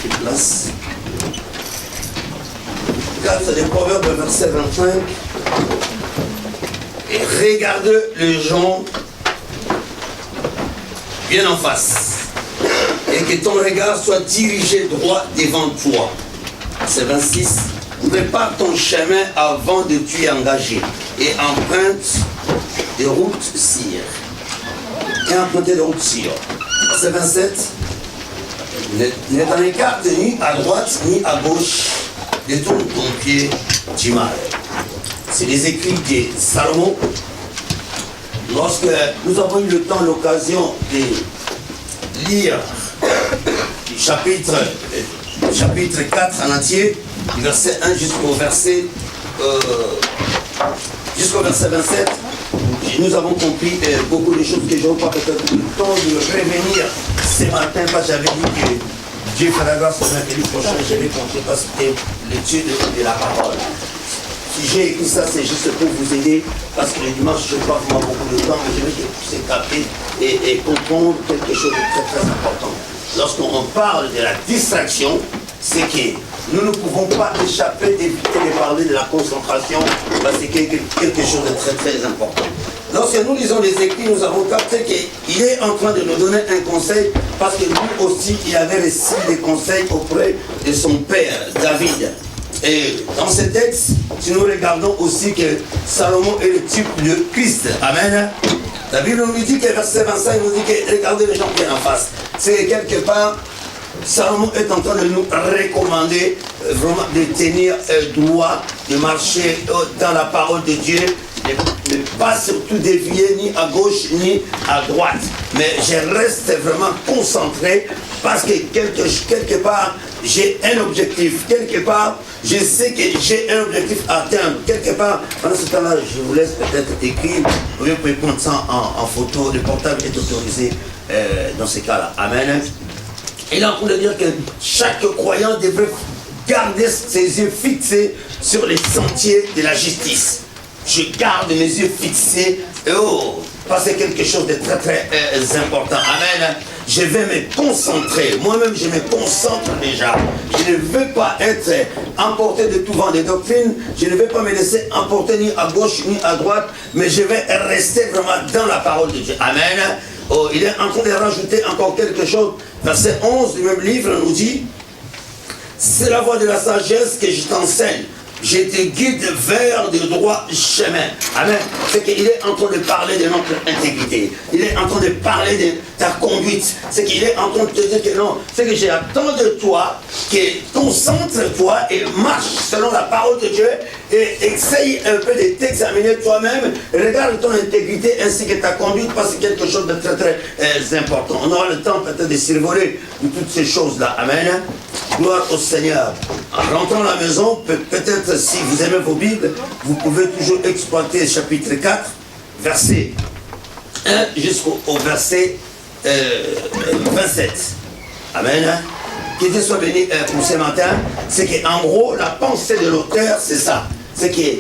pris place. 4 des Proverbes, verset 25. Et regarde les gens bien en face. Et que ton regard soit dirigé droit devant toi. C'est 26. Prépare ton chemin avant de t'y engager. Et emprunte des routes sûres. Et emprunter des routes sûres. C'est 27. Ne t'en écarte ni à droite ni à gauche. Détourne ton pied du mal. C'est les écrits de Salomon. Lorsque nous avons eu le temps, l'occasion de lire le chapitre 4 en entier, du verset 1 jusqu'au verset 27, nous avons compris beaucoup de choses que je n'ai pas peut-être eu le temps de revenir ce matin, parce que j'avais dit que Dieu fera grâce au mercredi prochain, je vais continuer parce que c'était l'étude de la parole. Si j'ai écrit ça, c'est juste pour vous aider, parce que le dimanche, je n'ai pas vraiment beaucoup de temps, mais je veux que vous puissiez capter et comprendre quelque chose de très très important. Lorsqu'on parle de la distraction, c'est que nous ne pouvons pas échapper, d'éviter de parler de la concentration, parce que c'est quelque chose de très très important. Lorsque nous lisons les écrits, nous avons capté qu'il est en train de nous donner un conseil, parce que lui aussi, il avait reçu des conseils auprès de son père, David. Et dans ce texte, si nous regardons aussi que Salomon est le type de Christ. Amen. La Bible nous dit que verset 25 nous dit que regardez les gens bien en face. C'est quelque part, Salomon est en train de nous recommander vraiment de tenir droit, de marcher dans la parole de Dieu, de ne pas surtout dévier ni à gauche ni à droite. Mais je reste vraiment concentré parce que quelque part, j'ai un objectif. Quelque part, je sais que j'ai un objectif à atteindre. Quelque part, pendant ce temps-là, je vous laisse peut-être écrire. Vous pouvez prendre ça en photo. Le portable est autorisé dans ces cas-là. Amen. Il est en train de dire que chaque croyant devrait garder ses yeux fixés sur les sentiers de la justice. Je garde mes yeux fixés. Parce que c'est quelque chose de très très important. Amen. Je vais me concentrer. Moi-même, je me concentre déjà. Je ne veux pas être emporté de tout vent des doctrines. Je ne vais pas me laisser emporter ni à gauche ni à droite. Mais je vais rester vraiment dans la parole de Dieu. Amen. Oh, il est en train de rajouter encore quelque chose. Verset 11 du même livre nous dit: c'est la voie de la sagesse que je t'enseigne. Je te guide vers le droit chemin. Amen. C'est qu'il est en train de parler de notre intégrité. Il est en train de parler de ta conduite. C'est qu'il est en train de te dire que non. C'est que j'attends de toi que concentre-toi et marche selon la parole de Dieu et essaye un peu de t'examiner toi-même. Regarde ton intégrité ainsi que ta conduite parce que c'est quelque chose de très très important. On aura le temps peut-être de survoler de toutes ces choses-là. Amen. Gloire au Seigneur. En rentrant à la maison, peut-être si vous aimez vos Bibles, vous pouvez toujours exploiter le chapitre 4, verset 1 jusqu'au verset 27. Amen. Qu'il te soit béni pour ce matin. C'est qu'en gros, la pensée de l'auteur, c'est ça. C'est que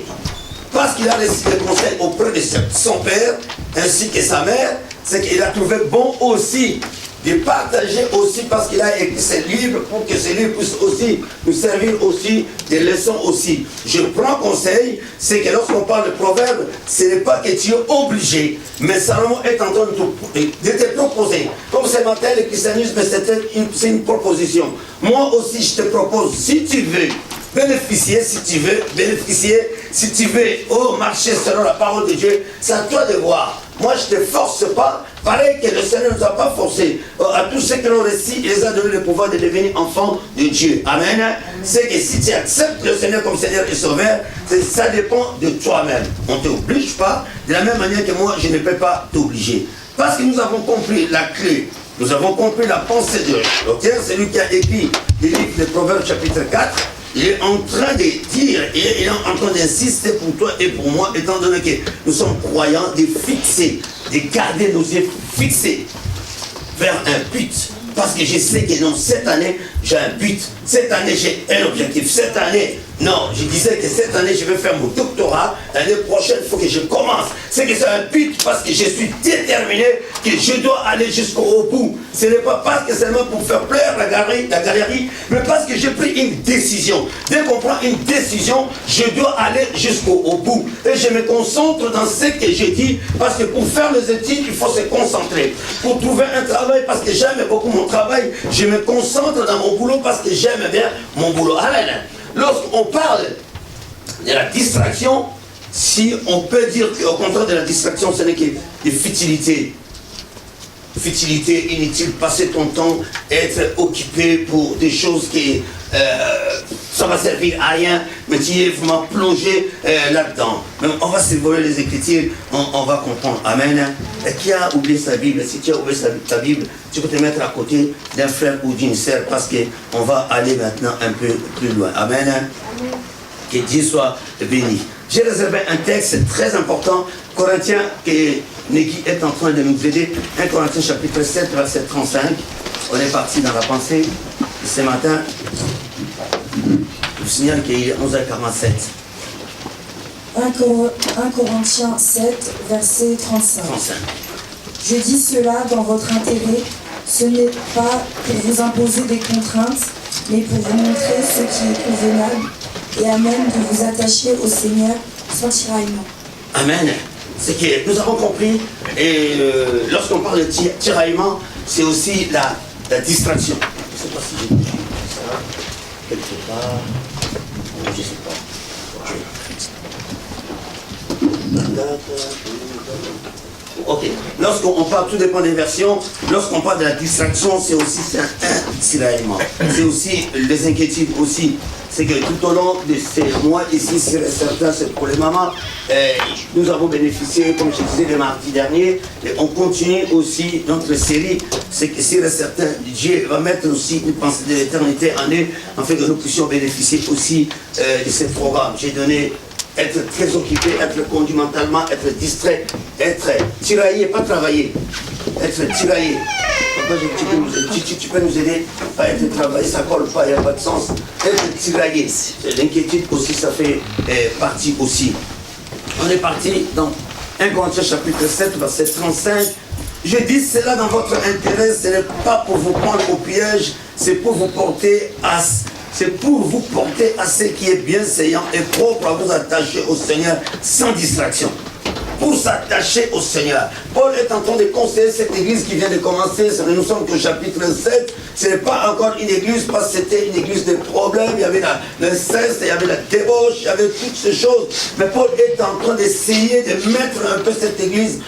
parce qu'il a reçu des conseils auprès de son père, ainsi que sa mère, c'est qu'il a trouvé bon aussi de partager aussi parce qu'il a écrit ses livres pour que ces livres puissent aussi nous servir aussi des leçons aussi. Je prends conseil, c'est que lorsqu'on parle de proverbes, ce n'est pas que tu es obligé, mais Salomon est en train de te proposer. Comme ce matin, le christianisme, c'est une proposition. Moi aussi, je te propose, si tu veux bénéficier, si tu veux marcher selon la parole de Dieu, c'est à toi de voir. Moi, je ne te force pas, pareil que le Seigneur ne nous a pas forcé. À tous ceux qui l'ont reçu, il les a donné le pouvoir de devenir enfants de Dieu. Amen. C'est que si tu acceptes le Seigneur comme Seigneur et Sauveur, ça dépend de toi-même. On ne t'oblige pas, de la même manière que moi, je ne peux pas t'obliger. Parce que nous avons compris la clé, nous avons compris la pensée de l'auteur, c'est lui qui a écrit le livre de Proverbes chapitre 4. Il est en train de dire, il est en train d'insister pour toi et pour moi, étant donné que nous sommes croyants, de fixer, de garder nos yeux fixés vers un but. parce que je sais que non, cette année, j'ai un but. Cette année, j'ai un objectif. Cette année, non, je disais que cette année, je vais faire mon doctorat. L'année prochaine, il faut que je commence. C'est que c'est un but parce que je suis déterminé que je dois aller jusqu'au bout. Ce n'est pas parce que seulement pour faire plaire la galerie, mais parce que j'ai pris une décision. Dès qu'on prend une décision, je dois aller jusqu'au bout. Et je me concentre dans ce que je dis, parce que pour faire les études, il faut se concentrer. Pour trouver un travail, parce que j'aime beaucoup mon travail, je me concentre dans mon boulot parce que j'aime bien mon boulot. Amen. Lorsqu'on parle de la distraction, si on peut dire qu'au contraire de la distraction, ce n'est que de futilité. Futilité, inutile, passer ton temps, être occupé pour des choses qui ça va servir à rien, mais tu es vraiment plongé là-dedans. On va survoler les Écritures, on va comprendre. Amen. Et qui a oublié sa Bible? Si tu as oublié ta Bible, tu peux te mettre à côté d'un frère ou d'une sœur, parce qu'on va aller maintenant un peu plus loin. Amen. Amen. Que Dieu soit béni. J'ai réservé un texte très important, Corinthiens, que Neki est en train de nous aider. 1 Corinthiens chapitre 7, verset 35. On est parti dans la pensée ce matin. Je vous signale qu'il est 11h47. 1 Corinthiens 7, verset 35. Je dis cela dans votre intérêt, ce n'est pas pour vous imposer des contraintes, mais pour vous montrer ce qui est convenable et à même de vous attacher au Seigneur sans tiraillement. Amen. C'est que nous avons compris, et lorsqu'on parle de tiraillement, c'est aussi la distraction. Je ne sais pas si j'ai dit ça quelque part. Je ne sais pas. Ok. Lorsqu'on parle, tout dépend des versions, lorsqu'on parle de la distraction, c'est aussi un tiraillement. C'est aussi les inquiétudes aussi. C'est que tout au long de ces mois ici, c'est certain, c'est pour les mamans, nous avons bénéficié, comme je disais le mardi dernier, et on continue aussi notre série. C'est que c'est certain, Dieu va mettre aussi une pensée de l'éternité en nous, afin que nous puissions bénéficier aussi de ce programme. J'ai donné être très occupé, être conduit mentalement, être distrait, être tiraillé, pas travailler, être tiraillé. Papa, tu peux nous aider à être travaillé, ça colle pas, il n'y a pas de sens. Être tiraillé, l'inquiétude aussi, ça fait partie aussi. On est parti dans 1 Corinthiens chapitre 7, verset 35. Je dis cela dans votre intérêt, ce n'est pas pour vous prendre au piège, c'est pour vous porter à... C'est pour vous porter à ce qui est bienséant et propre à vous attacher au Seigneur sans distraction. Pour s'attacher au Seigneur. Paul est en train de conseiller cette église qui vient de commencer. Nous sommes au chapitre 7. Ce n'est pas encore une église parce que c'était une église de problèmes. Il y avait l'inceste, il y avait la débauche, il y avait toutes ces choses. Mais Paul est en train d'essayer de mettre un peu cette église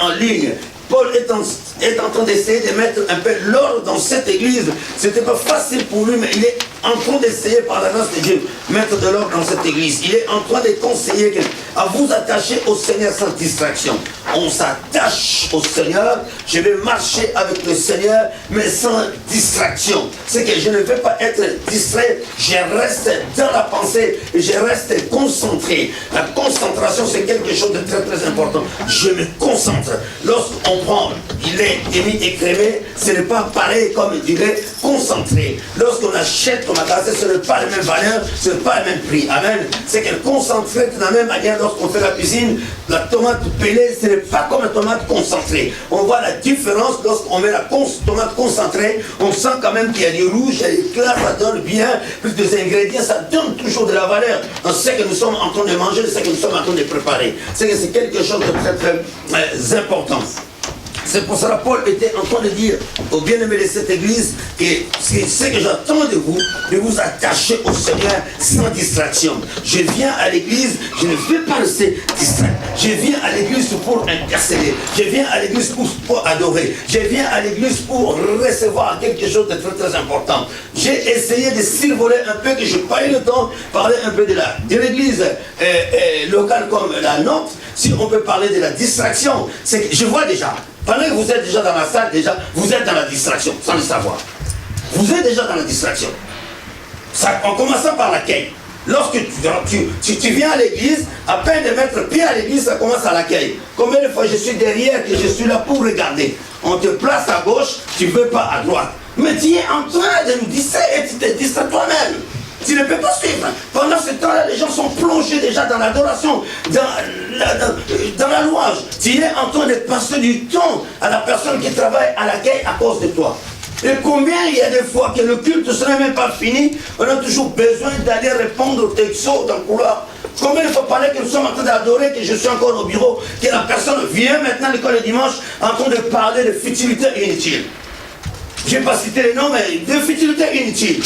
en ligne. Paul est en train d'essayer de mettre un peu l'ordre dans cette église. Ce n'était pas facile pour lui, mais il est en train d'essayer par la grâce de Dieu mettre de l'ordre dans cette église. Il est en train de conseiller à vous attacher au Seigneur sans distraction. On s'attache au Seigneur, je vais marcher avec le Seigneur, mais sans distraction. C'est que je ne vais pas être distrait, je reste dans la pensée et je reste concentré. La concentration, c'est quelque chose de très très important. Je me concentre. Lorsqu'on prend, il est émis et crémé, ce n'est pas pareil comme il dirait concentré. Lorsqu'on achète au magasin, ce n'est pas la même valeur, ce n'est pas le même prix. Amen. C'est qu'elle concentrée de la même manière lorsqu'on fait la cuisine, la tomate pelée, ce n'est pas comme la tomate concentrée. On voit la différence lorsqu'on met la tomate concentrée, on sent quand même qu'il y a du rouge, il y a des clairs, ça donne bien, plus des ingrédients, ça donne toujours de la valeur. On sait que nous sommes en train de manger, on sait que nous sommes en train de préparer. C'est que c'est quelque chose de très très important. C'est pour cela que Paul était en train de dire aux bien-aimés de cette église que c'est que j'attends de vous attacher au Seigneur sans distraction. Je viens à l'église, je ne vais pas rester distrait. Je viens à l'église pour intercéder. Je viens à l'église pour adorer. Je viens à l'église pour recevoir quelque chose de très très important. J'ai essayé de survoler un peu, que je n'ai pas eu le temps de parler un peu de l'église locale comme la nôtre. Si on peut parler de la distraction, c'est que je vois déjà. Pendant que vous êtes déjà dans la salle, déjà, vous êtes dans la distraction, sans le savoir. Vous êtes déjà dans la distraction. Ça, en commençant par l'accueil. Lorsque tu viens à l'église, à peine de mettre pied à l'église, ça commence à l'accueil. Combien de fois je suis derrière, que je suis là pour regarder. On te place à gauche, tu ne veux pas à droite. Mais tu es en train de nous distraire et tu te distrais toi-même. Tu ne peux pas suivre. Pendant ce temps-là, les gens sont plongés déjà dans l'adoration, dans la louange. Tu es en train de passer du temps à la personne qui travaille à l'accueil à cause de toi. Et combien il y a des fois que le culte ne serait même pas fini, on a toujours besoin d'aller répondre aux textos dans le couloir. Combien il faut parler que nous sommes en train d'adorer, que je suis encore au bureau, que la personne vient maintenant à l'école le dimanche en train de parler de futilités inutiles. Je ne vais pas citer les noms, mais de futilités inutiles.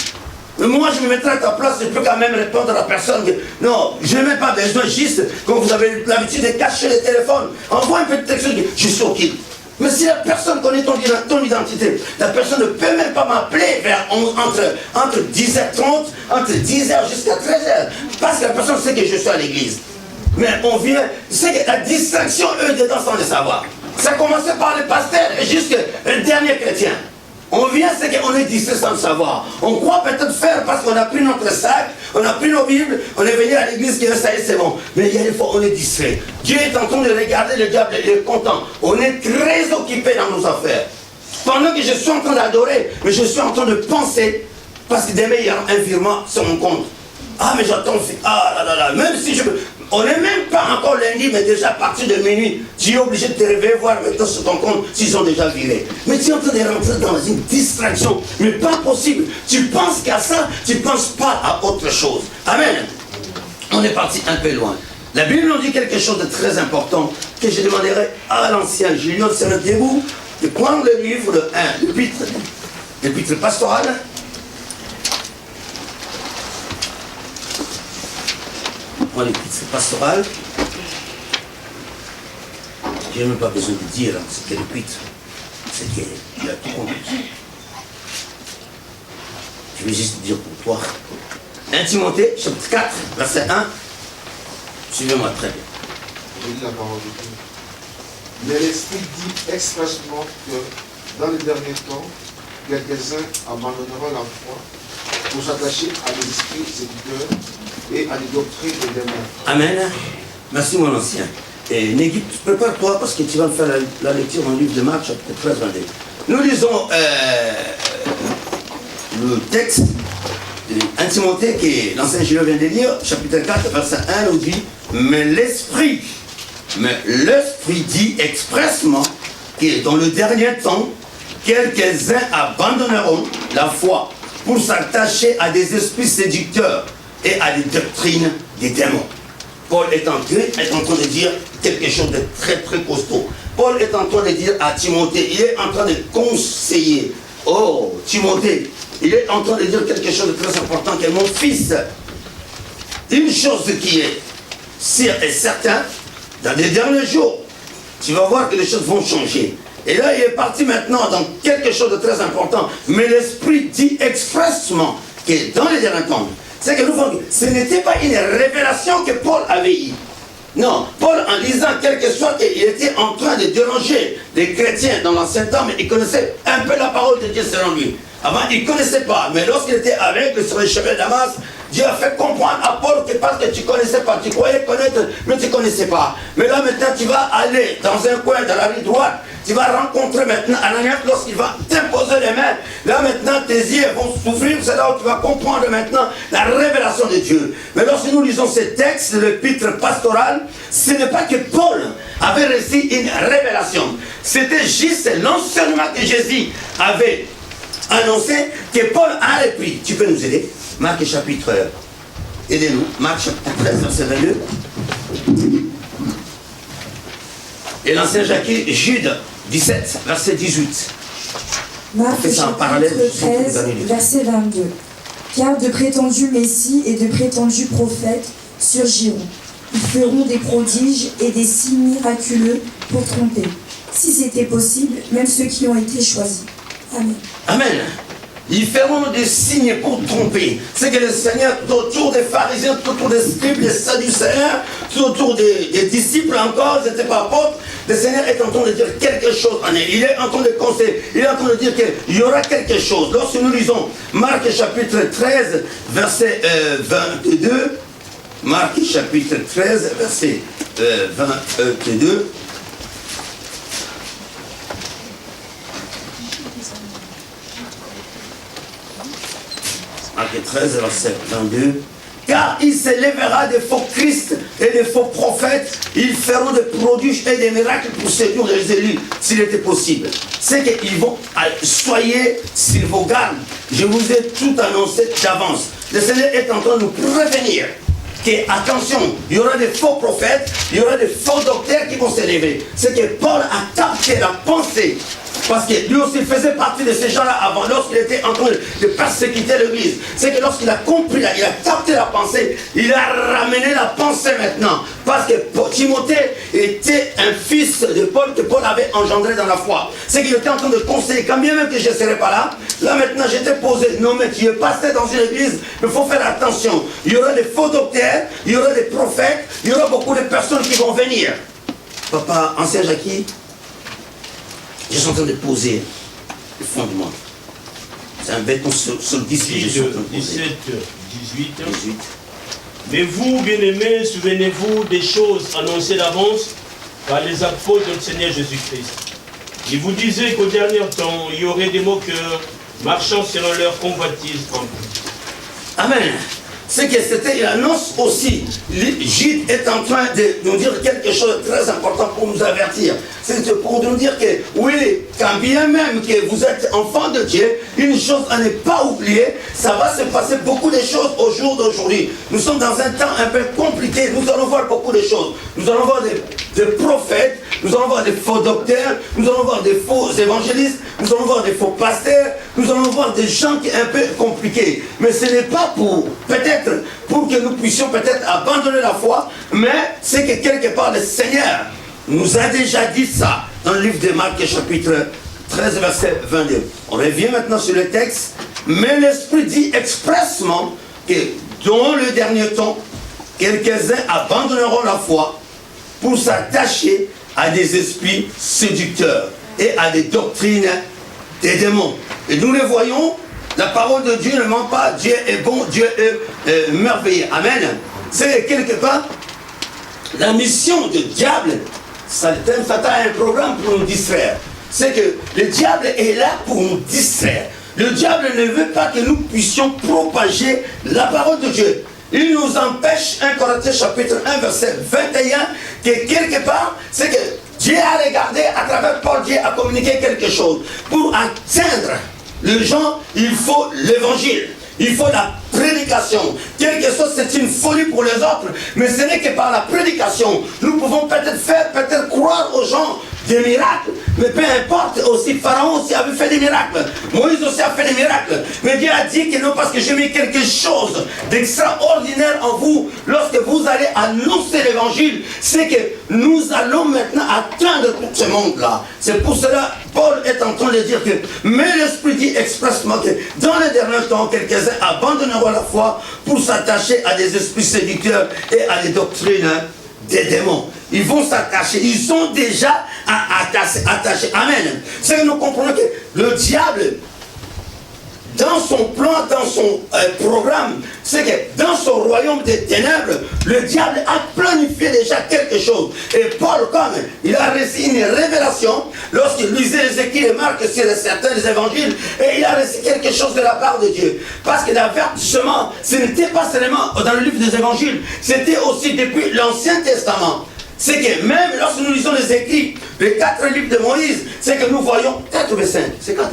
Mais moi, je me mettrai à ta place, je peux quand même répondre à la personne que non, je n'ai même pas besoin, juste quand vous avez l'habitude de cacher le téléphone, envoie un petit texte, je suis au kill. Mais si la personne connaît ton identité, la personne ne peut même pas m'appeler entre 10h30, entre 10h jusqu'à 13h, parce que la personne sait que je suis à l'église. Mais on vient, c'est que la distraction, eux, dedans, sans le savoir. Ça commençait par le pasteur et jusqu'au dernier chrétien. On vient, c'est qu'on est distrait sans le savoir. On croit peut-être faire parce qu'on a pris notre sac, on a pris nos Bibles, on est venu à l'église, ça y est, c'est bon. Mais il y a des fois, on est distrait. Dieu est en train de regarder le diable, il est content. On est très occupé dans nos affaires. Pendant que je suis en train d'adorer, mais je suis en train de penser, parce que demain, il y a un virement sur mon compte. Ah, mais j'attends, ah là là là, même si je... On n'est même pas encore lundi, mais déjà à partir de minuit, tu es obligé de te réveiller, voir maintenant sur ton compte s'ils ont déjà viré. Mais tu es en train de rentrer dans une distraction. Mais pas possible. Tu penses qu'à ça, tu ne penses pas à autre chose. Amen. On est parti un peu loin. La Bible nous dit quelque chose de très important que je demanderai à l'ancien Julien sur le debout de prendre le livre de 1, l'épître pastorale. L'épître pastorale, je n'ai même pas besoin de dire ce qu'est l'épître, c'est qu'il a tout compris. Je vais juste dire pour toi. 1 Timothée, chapitre 4, verset 1. Suivez-moi très bien. Je lis la parole de Dieu. Mais l'Esprit dit expressement que dans les derniers temps, quelques-uns abandonneront la foi pour s'attacher à des esprits séducteurs et à des doctrines de démons. Amen. Merci mon ancien. Et Négui, prépare-toi parce que tu vas me faire la lecture dans le livre de Marc, chapitre 13, 22. Nous lisons le texte de 1 Timothée que l'ancien Julien vient de lire, chapitre 4, verset 1, nous dit mais l'Esprit dit expressement que dans le dernier temps, quelques-uns abandonneront la foi pour s'attacher à des esprits séducteurs et à des doctrines des démons. Paul est en train de dire quelque chose de très très costaud. Paul est en train de dire à Timothée, il est en train de conseiller. Oh, Timothée, il est en train de dire quelque chose de très important, que mon fils, une chose qui est sûre et certaine, dans les derniers jours, tu vas voir que les choses vont changer. Et là, il est parti maintenant dans quelque chose de très important. Mais l'Esprit dit expressement que dans les derniers temps, c'est que ce n'était pas une révélation que Paul avait eue. Non, Paul, en lisant quelque chose, il était en train de déranger les chrétiens dans l'ancien temps, mais il connaissait un peu la parole de Dieu selon lui. Avant, il ne connaissait pas, mais lorsqu'il était avec sur les chemins de Damas, Dieu a fait comprendre à Paul que parce que tu ne connaissais pas, tu croyais connaître, mais tu ne connaissais pas. Mais là maintenant, tu vas aller dans un coin de la rue droite, tu vas rencontrer maintenant Ananias lorsqu'il va t'imposer les mains. Là maintenant, tes yeux vont s'ouvrir, c'est là où tu vas comprendre maintenant la révélation de Dieu. Mais lorsque nous lisons ce texte de l'épître pastorale, ce n'est pas que Paul avait reçu une révélation. C'était juste l'enseignement que Jésus avait annoncé, que Paul a repris. Tu peux nous aider? Marc chapitre, aidez-nous, Marc chapitre 13, verset 22. Et l'ancien Jude 17, verset 18. Marc chapitre 13, verset 22. Car de prétendus messies et de prétendus prophètes surgiront. Ils feront des prodiges et des signes miraculeux pour tromper. Si c'était possible, même ceux qui ont été choisis. Amen. Amen. Ils feront des signes pour tromper. C'est que le Seigneur, tout autour des pharisiens, tout autour des scribes, des sadducéens, tout autour des disciples encore, ils n'étaient pas apôtres, Le Seigneur est en train de dire quelque chose en elle. Il est en train de conseiller. Il est en train de dire qu'il y aura quelque chose. Lorsque nous lisons Marc chapitre 13, verset 22, Marc chapitre 13, verset 22. Marc 13, verset 22. Car il se lèvera des faux Christ et des faux prophètes. Ils feront des prodiges et des miracles pour séduire les élus, s'il était possible. C'est qu'ils vont, soyez sur vos gardes. Je vous ai tout annoncé d'avance. Le Seigneur est en train de nous prévenir que, attention, il y aura des faux prophètes, il y aura des faux docteurs qui vont s'élever. C'est que Paul a capté la pensée. Parce que lui aussi faisait partie de ces gens-là avant, lorsqu'il était en train de persécuter l'Église. C'est que lorsqu'il a compris, il a capté la pensée, il a ramené la pensée maintenant. Parce que Timothée était un fils de Paul que Paul avait engendré dans la foi. C'est qu'il était en train de conseiller, quand bien même que je ne serais pas là, là maintenant j'étais posé, non mais tu es passé dans une église, il faut faire attention. Il y aura des faux docteurs, il y aura des prophètes, il y aura beaucoup de personnes qui vont venir. Papa, ancien Jackie, je suis en train de poser le fondement. C'est un béton solide que je suis en train de poser. 17, 18. Mais vous, bien-aimés, souvenez-vous des choses annoncées d'avance par les apôtres du Seigneur Jésus-Christ. Il vous disait qu'au dernier temps, il y aurait des moqueurs marchant selon leur convoitise en vous. Amen. C'est que c'était une annonce aussi. Gide est en train de nous dire quelque chose de très important pour nous avertir. C'est pour nous dire que, oui, quand bien même que vous êtes enfant de Dieu, une chose à ne pas oublier, ça va se passer beaucoup de choses au jour d'aujourd'hui. Nous sommes dans un temps un peu compliqué, nous allons voir beaucoup de choses. Nous allons voir des prophètes, nous allons voir des faux docteurs, nous allons voir des faux évangélistes, nous allons voir des faux pasteurs, nous allons voir des gens qui sont un peu compliqués. Mais ce n'est pas peut-être pour que nous puissions peut-être abandonner la foi, mais c'est que quelque part le Seigneur nous a déjà dit ça dans le livre de Marc chapitre 13 verset 22. On revient maintenant sur le texte. Mais l'Esprit dit expressement que dans le dernier temps, quelques-uns abandonneront la foi pour s'attacher à des esprits séducteurs et à des doctrines des démons. Et nous le voyons, la parole de Dieu ne ment pas. Dieu est bon, Dieu est merveilleux. Amen. C'est quelque part la mission du diable. Satan a un programme pour nous distraire. C'est que le diable est là pour nous distraire. Le diable ne veut pas que nous puissions propager la parole de Dieu. Il nous empêche, 1 Corinthiens chapitre 1 verset 21, que quelque part, c'est que Dieu a regardé à travers Paul, Dieu a communiqué quelque chose. Pour atteindre les gens, il faut l'évangile. Il faut la prédication. Quelque chose, c'est une folie pour les autres, mais ce n'est que par la prédication. Nous pouvons peut-être croire aux gens des miracles, mais peu importe, aussi Pharaon aussi avait fait des miracles, Moïse aussi a fait des miracles, mais Dieu a dit que non, parce que j'ai mis quelque chose d'extraordinaire en vous. Lorsque vous allez annoncer l'évangile, c'est que nous allons maintenant atteindre tout ce monde-là. C'est pour cela Paul est en train de dire que, mais l'Esprit dit expressement que dans les derniers temps, quelques-uns abandonneront la foi pour s'attacher à des esprits séducteurs et à des doctrines des démons. Ils vont s'attacher, ils sont déjà attachés. Amen. C'est que nous comprenons que le diable, dans son plan, dans son programme, c'est que dans son royaume des ténèbres, le diable a planifié déjà quelque chose. Et Paul, comme il a reçu une révélation, lorsqu'il lisait les écrits de Marc sur certains évangiles, et il a reçu quelque chose de la part de Dieu. Parce que l'avertissement, ce n'était pas seulement dans le livre des évangiles, c'était aussi depuis l'Ancien Testament. C'est que même lorsque nous lisons les écrits, les 4 livres de Moïse, c'est que nous voyons 4 ou 5, c'est 4.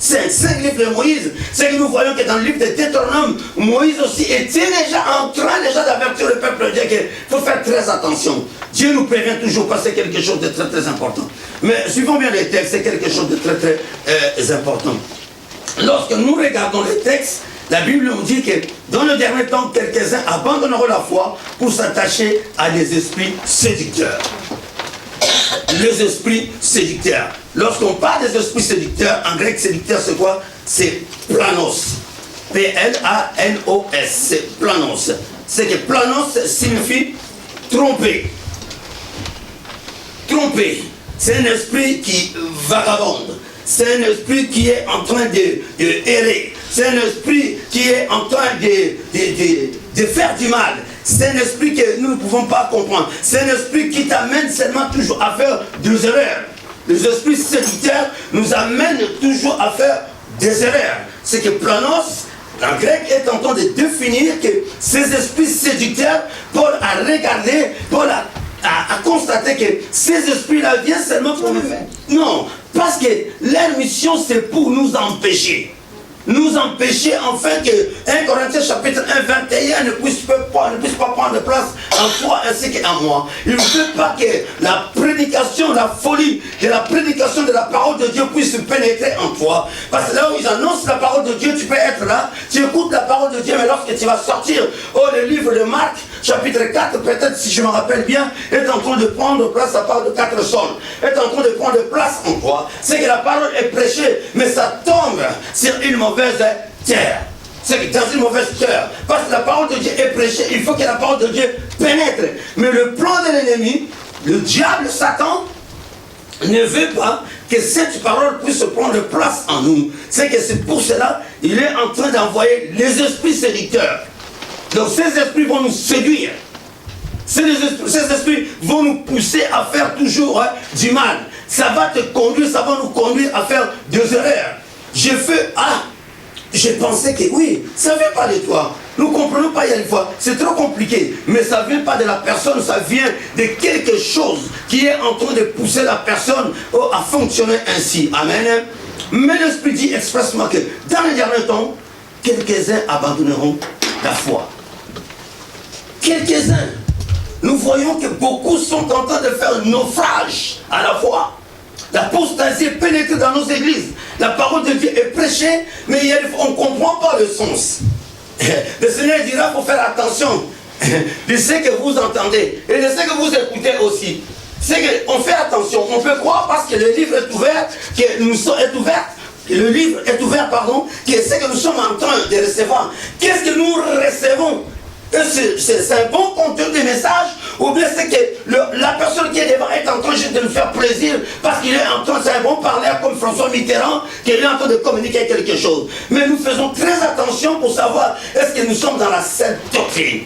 5 livres de Moïse, c'est que nous voyons que dans le livre de Deutéronome, Moïse aussi était déjà en train d'avertir le peuple de Dieu qu'il faut faire très attention. Dieu nous prévient toujours parce que c'est quelque chose de très très important. Mais suivons bien les textes, c'est quelque chose de très très important. Lorsque nous regardons les textes, la Bible nous dit que dans le dernier temps, quelques-uns abandonneront la foi pour s'attacher à des esprits séducteurs. Les esprits séducteurs. Lorsqu'on parle des esprits séducteurs, en grec séducteur c'est quoi? C'est planos. P-L-A-N-O-S. C'est planos. C'est que planos signifie tromper. trompé. C'est un esprit qui vagabonde. C'est un esprit qui est en train de errer. C'est un esprit qui est en train de faire du mal. C'est un esprit que nous ne pouvons pas comprendre. C'est un esprit qui t'amène seulement toujours à faire des erreurs. Les esprits séducteurs nous amènent toujours à faire des erreurs. C'est que planos, en grec, est en train de définir que ces esprits séducteurs, Paul a regardé, Paul a constaté que ces esprits-là viennent seulement pour nous faire. Non, parce que leur mission, c'est pour nous empêcher. Nous empêcher enfin que 1 Corinthiens chapitre 1, 21 ne puisse pas prendre place en toi ainsi qu'en moi. Il ne veut pas que la prédication, la folie de la prédication de la parole de Dieu puisse pénétrer en toi. Parce que là où ils annoncent la parole de Dieu, tu peux être là, tu écoutes la parole de Dieu, mais lorsque tu vas sortir, le livre de Marc, chapitre 4, peut-être si je me rappelle bien, est en train de prendre place, ça parle de 4 sols, est en train de prendre place en toi. C'est que la parole est prêchée, mais ça tombe sur une mauvaise terre. C'est que dans une mauvaise terre, parce que la parole de Dieu est prêchée, il faut que la parole de Dieu pénètre. Mais le plan de l'ennemi, le diable, Satan, ne veut pas que cette parole puisse prendre place en nous. C'est que c'est pour cela il est en train d'envoyer les esprits séducteurs. Donc ces esprits vont nous séduire. Ces esprits vont nous pousser à faire toujours du mal. Ça va te conduire, ça va nous conduire à faire des erreurs. J'ai pensé que oui, ça ne vient pas de toi. Nous ne comprenons pas, il y a une fois, c'est trop compliqué. Mais ça ne vient pas de la personne, ça vient de quelque chose qui est en train de pousser la personne à fonctionner ainsi. Amen. Mais l'Esprit dit expressement que dans les derniers temps, quelques-uns abandonneront la foi. Quelques-uns. Nous voyons que beaucoup sont en train de faire un naufrage à la foi. L'apostasie est pénétrée dans nos églises. La parole de Dieu est prêchée, mais on ne comprend pas le sens. Le Seigneur dira qu'il faut faire attention de ce que vous entendez et de ce que vous écoutez aussi. C'est qu'on fait attention. On peut croire parce que le livre est ouvert, que nous sommes ouverts. Le livre est ouvert, pardon, que c'est que nous sommes en train de recevoir. Qu'est-ce que nous recevons? C'est un bon contenu des messages, ou bien c'est que la personne qui est devant est en train juste de nous faire plaisir parce qu'il est en train, c'est un bon parleur comme François Mitterrand, qui est en train de communiquer quelque chose. Mais nous faisons très attention pour savoir est-ce que nous sommes dans la sainte doctrine?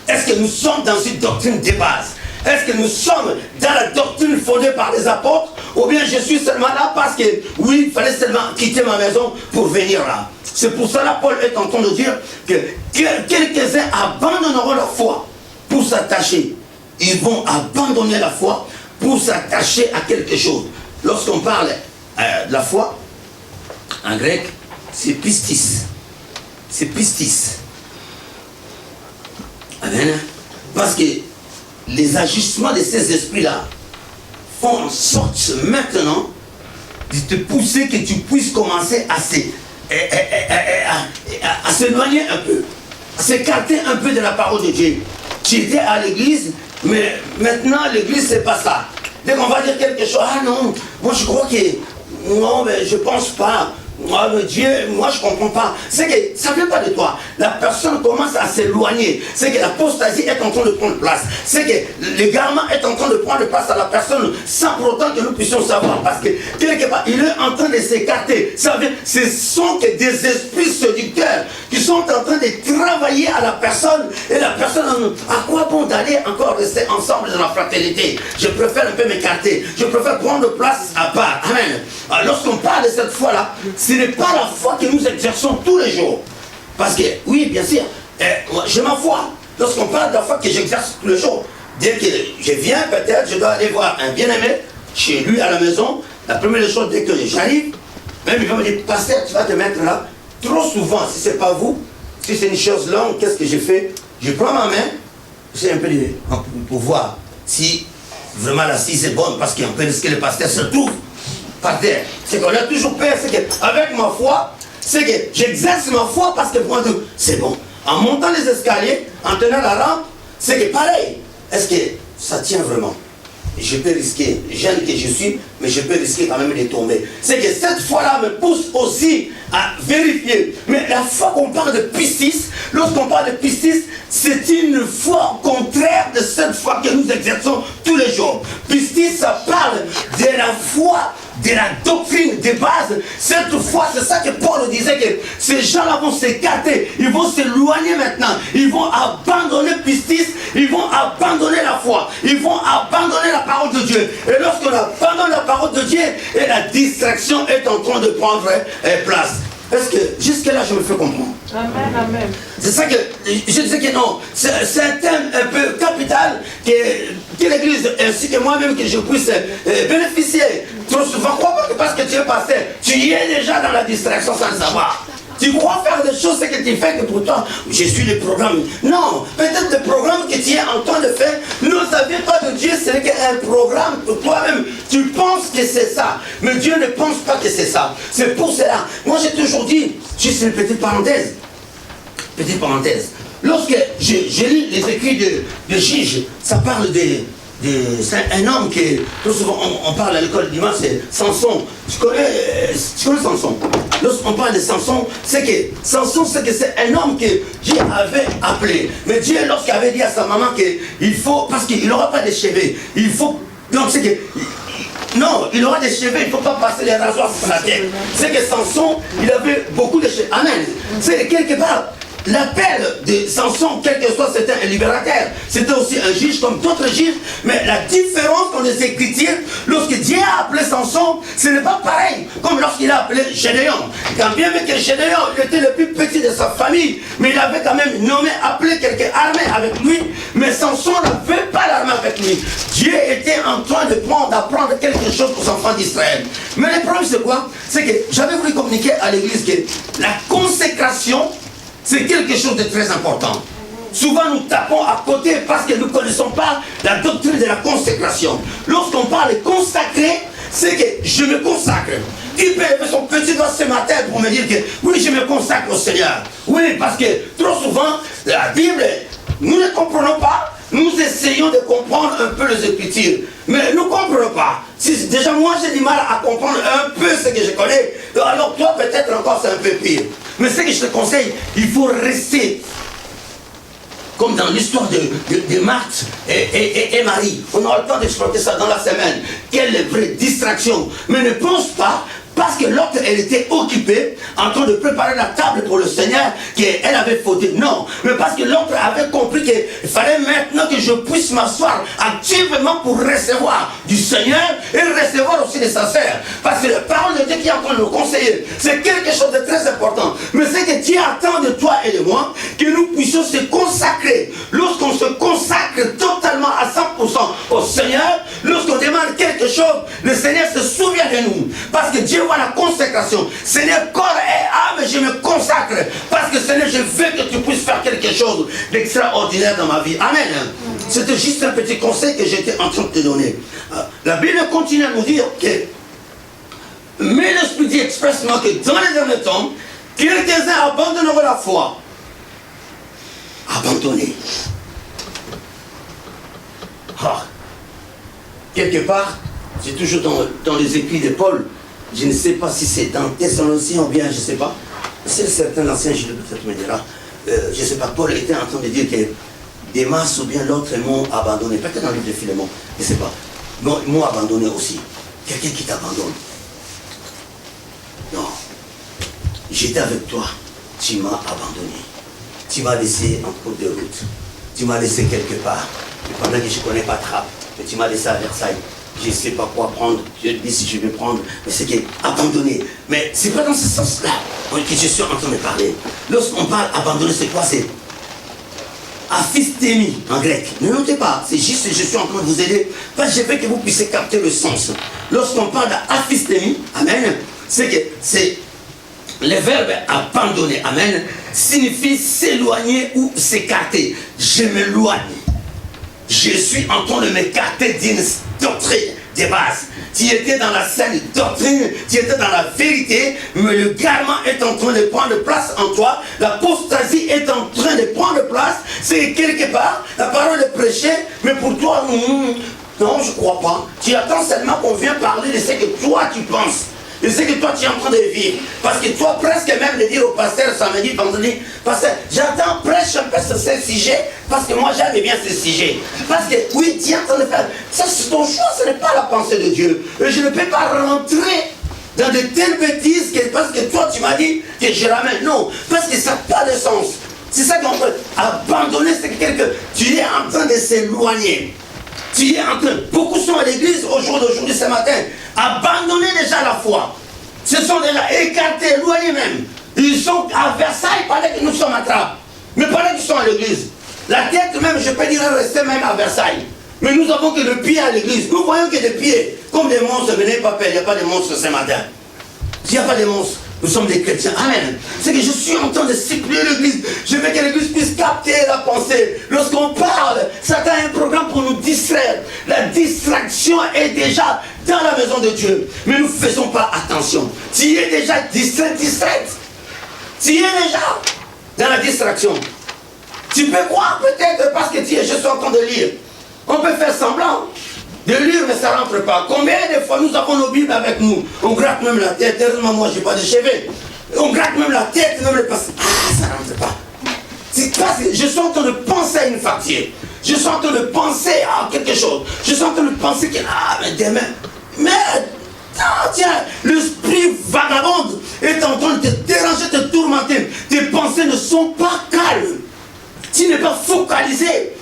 Est-ce que nous sommes dans une doctrine de base? Est-ce que nous sommes dans la doctrine fondée par les apôtres? Ou bien je suis seulement là parce que, oui, il fallait seulement quitter ma maison pour venir là. C'est pour cela Paul est en train de dire que quelques-uns abandonneront leur foi pour s'attacher. Ils vont abandonner la foi pour s'attacher à quelque chose. Lorsqu'on parle de la foi, en grec, c'est pistis. C'est pistis. Amen. Parce que les agissements de ces esprits-là font en sorte maintenant de te pousser que tu puisses commencer à s'éloigner un peu, à s'écarter un peu de la parole de Dieu. Tu étais à l'église, mais maintenant l'église c'est pas ça. Dès qu'on va dire quelque chose, ah non, moi je crois que, non mais je pense pas. Moi, le Dieu, moi je ne comprends pas. C'est que ça ne vient pas de toi. La personne commence à s'éloigner. C'est que l'apostasie est en train de prendre place. C'est que l'égarement est en train de prendre place à la personne sans pour autant que nous puissions savoir. Parce que quelque part, il est en train de s'écarter. Ce sont que des esprits séducteurs qui sont en train de travailler à la personne. Et la personne, à quoi bon d'aller encore rester ensemble dans la fraternité? Je préfère un peu m'écarter. Je préfère prendre place à part. Amen. Alors, lorsqu'on parle de cette foi-là, ce n'est pas la foi que nous exerçons tous les jours. Parce que, oui, bien sûr, j'ai ma foi. Lorsqu'on parle de la foi que j'exerce tous les jours, dès que je viens, peut-être, je dois aller voir un bien-aimé chez lui à la maison. La première chose, dès que j'arrive, même il va me dire, pasteur, tu vas te mettre là. Trop souvent, si ce n'est pas vous, si c'est une chose longue, qu'est-ce que je fais? Je prends ma main, j'essaie un peu pour voir si vraiment l'assise est bonne, parce qu'on peut risquer le pasteur se trouve par terre. C'est qu'on a toujours peur, c'est qu'avec ma foi, c'est que j'exerce ma foi parce que pour moi, c'est bon. En montant les escaliers, en tenant la rampe, c'est que pareil. Est-ce que ça tient vraiment? Je peux risquer, jeune que je suis, mais je peux risquer quand même de tomber. C'est que cette foi-là me pousse aussi à vérifier. Mais la foi qu'on parle de pistis, lorsqu'on parle de pistis, c'est une foi contraire de cette foi que nous exerçons tous les jours. Pistis, ça peut foi de la doctrine de base, cette foi, c'est ça que Paul disait, que ces gens-là vont s'écarter, ils vont s'éloigner maintenant, ils vont abandonner pistis, ils vont abandonner la foi, ils vont abandonner la parole de Dieu. Et lorsqu'on abandonne la parole de Dieu, et la distraction est en train de prendre place. Est-ce que jusque-là je me fais comprendre? Amen, amen. C'est ça que je disais que non, c'est un thème un peu capital que l'Église ainsi que moi-même que je puisse bénéficier. Trop souvent, crois pas que parce que tu es pasteur, tu y es déjà dans la distraction sans le savoir. Tu crois faire des choses, c'est que tu fais que pour toi, je suis le programme. Non, peut-être le programme que tu es en train de faire, ne savez pas de Dieu, c'est qu'un programme pour toi-même. Tu penses que c'est ça, mais Dieu ne pense pas que c'est ça. C'est pour cela. Moi, j'ai toujours dit, juste une petite parenthèse. Petite parenthèse. Lorsque je lis les écrits de Juge, ça parle c'est un homme qui, tout souvent on parle à l'école du dimanche, c'est Samson. Tu connais Samson? Lorsqu'on parle de Samson, c'est que c'est un homme que Dieu avait appelé. Mais Dieu, lorsqu'il avait dit à sa maman qu'il faut, parce qu'il n'aura pas de cheveux, il faut, donc c'est que, non, il aura des cheveux, il ne faut pas passer les rasoirs sur la tête. C'est que Samson, il avait beaucoup de cheveux. Amen. C'est quelque part. L'appel de Samson, quel que soit, c'était un libérateur. C'était aussi un juge comme d'autres juges. Mais la différence dans les Écritures, lorsque Dieu a appelé Samson, ce n'est pas pareil comme lorsqu'il a appelé Gédéon. Quand bien même que Gédéon était le plus petit de sa famille, mais il avait quand même appelé quelques armées avec lui. Mais Samson n'avait pas l'armée avec lui. Dieu était en train d'apprendre quelque chose aux enfants d'Israël. Mais le problème c'est quoi? C'est que j'avais voulu communiquer à l'église que la consécration, c'est quelque chose de très important. Souvent nous tapons à côté parce que nous ne connaissons pas la doctrine de la consécration. Lorsqu'on parle de consacrer, c'est que je me consacre. Qui peut lever son petit doigt ce matin pour me dire que oui, je me consacre au Seigneur? Oui, parce que trop souvent, la Bible, nous ne comprenons pas. Nous essayons de comprendre un peu les Écritures, mais nous ne comprenons pas. Si déjà moi j'ai du mal à comprendre un peu ce que je connais, alors toi peut-être encore c'est un peu pire. Mais ce que je te conseille, il faut rester comme dans l'histoire de Marthe et Marie. On aura le temps d'exploiter ça dans la semaine. Quelle vraie distraction. Mais ne pense pas, parce que l'autre, elle était occupée en train de préparer la table pour le Seigneur, qu'elle avait fauté. Non, mais parce que l'autre avait compris qu'il fallait maintenant que je puisse m'asseoir activement pour recevoir du Seigneur et recevoir aussi des sincères. Parce que la parole de Dieu qui est en train de nous conseiller, c'est quelque chose de très important. Mais c'est que Dieu attend de toi et de moi que nous puissions se consacrer. Lorsqu'on se consacre totalement à 100% au Seigneur, lorsqu'on demande quelque chose, le Seigneur se souvient de nous. Parce que Dieu voit la consécration. Seigneur, corps et âme, je me consacre. Parce que Seigneur, je veux que tu puisses faire quelque chose d'extraordinaire dans ma vie. Amen. C'était juste un petit conseil que j'étais en train de te donner. La Bible continue à nous dire que, mais l'Esprit dit expressément que dans les derniers temps, quelques-uns abandonneront la foi. Abandonner. Quelque part, c'est toujours dans les écrits de Paul. Je ne sais pas si c'est dans Thessaloniciens ou bien, je ne sais pas. C'est certain, l'ancien Gilles peut-être me dira. Je ne sais pas, Paul était en train de dire que Démas ou bien l'autre m'ont abandonné. Peut-être dans le livre de Philémon, je ne sais pas. M'ont abandonné aussi. Quelqu'un qui t'abandonne. Non. J'étais avec toi. Tu m'as abandonné. Tu m'as laissé en cours de route. Tu m'as laissé quelque part. Et pendant que je ne connais pas Trappes, mais tu m'as laissé à Versailles. Je ne sais pas quoi prendre, je dis si je vais prendre, mais c'est abandonné. Mais c'est pas dans ce sens-là que je suis en train de parler. Lorsqu'on parle abandonné, c'est quoi? C'est aphistémie en grec. Ne notez pas, c'est juste que je suis en train de vous aider, parce que je veux que vous puissiez capter le sens. Lorsqu'on parle d'aphistémie, amen, c'est que c'est le verbe abandonner, amen, signifie s'éloigner ou s'écarter. Je m'éloigne. Je suis en train de m'écarter d'une doctrine de base. Tu étais dans la saine doctrine, tu étais dans la vérité, mais le garement est en train de prendre place en toi, l'apostasie est en train de prendre place, c'est quelque part, la parole est prêchée, mais pour toi, non, je ne crois pas. Tu attends seulement qu'on vienne parler de ce que toi tu penses. de ce que toi tu es en train de vivre. Parce que toi, presque même de dire au pasteur samedi, vendredi, pasteur, j'attends prêche un peu sur ce sujet, parce que moi j'aime bien ce sujet. Parce que oui, tu es en train de faire, ça c'est ton choix, ce n'est pas la pensée de Dieu. Et je ne peux pas rentrer dans de telles bêtises parce que toi tu m'as dit que je ramène. Non, parce que ça n'a pas de sens. C'est ça qu'on peut abandonner, c'est que tu es en train de s'éloigner. Tu es en train, beaucoup sont à l'église au jour d'aujourd'hui, ce matin, abandonner déjà la foi. Se sont déjà écartés, éloignés même. Ils sont à Versailles pendant que nous sommes à Trappes. Mais pendant qu'ils sont à l'église, la tête même, je peux dire, rester même à Versailles. Mais nous avons que le pied à l'église. Nous voyons que des pieds, comme des monstres, venez pas peur, il n'y a pas de monstres ce matin. Il n'y a pas de monstres. Nous sommes des chrétiens. Amen. C'est que je suis en train de supplier l'église. Je veux que l'église puisse capter la pensée. Lorsqu'on parle, Satan a un programme pour nous distraire. La distraction est déjà dans la maison de Dieu. Mais nous ne faisons pas attention. Tu es déjà distrait. Tu es déjà dans la distraction. Tu peux croire peut-être parce que tu es juste en train de lire. On peut faire semblant de lire, mais ça ne rentre pas. Combien de fois nous avons nos Bibles avec nous? On gratte même la tête. Heureusement, moi, je n'ai pas de cheveux. On gratte même la tête, même le passé. Ah, ça ne rentre pas. C'est parce que je suis en train de penser à une facture. Je suis en train de penser à quelque chose. Je suis en train de penser que, ah, mais demain. Mais, tiens, l'esprit vagabond est en train de te déranger, de te tourmenter. Tes pensées ne sont pas calmes. Tu n'es pas focalisé.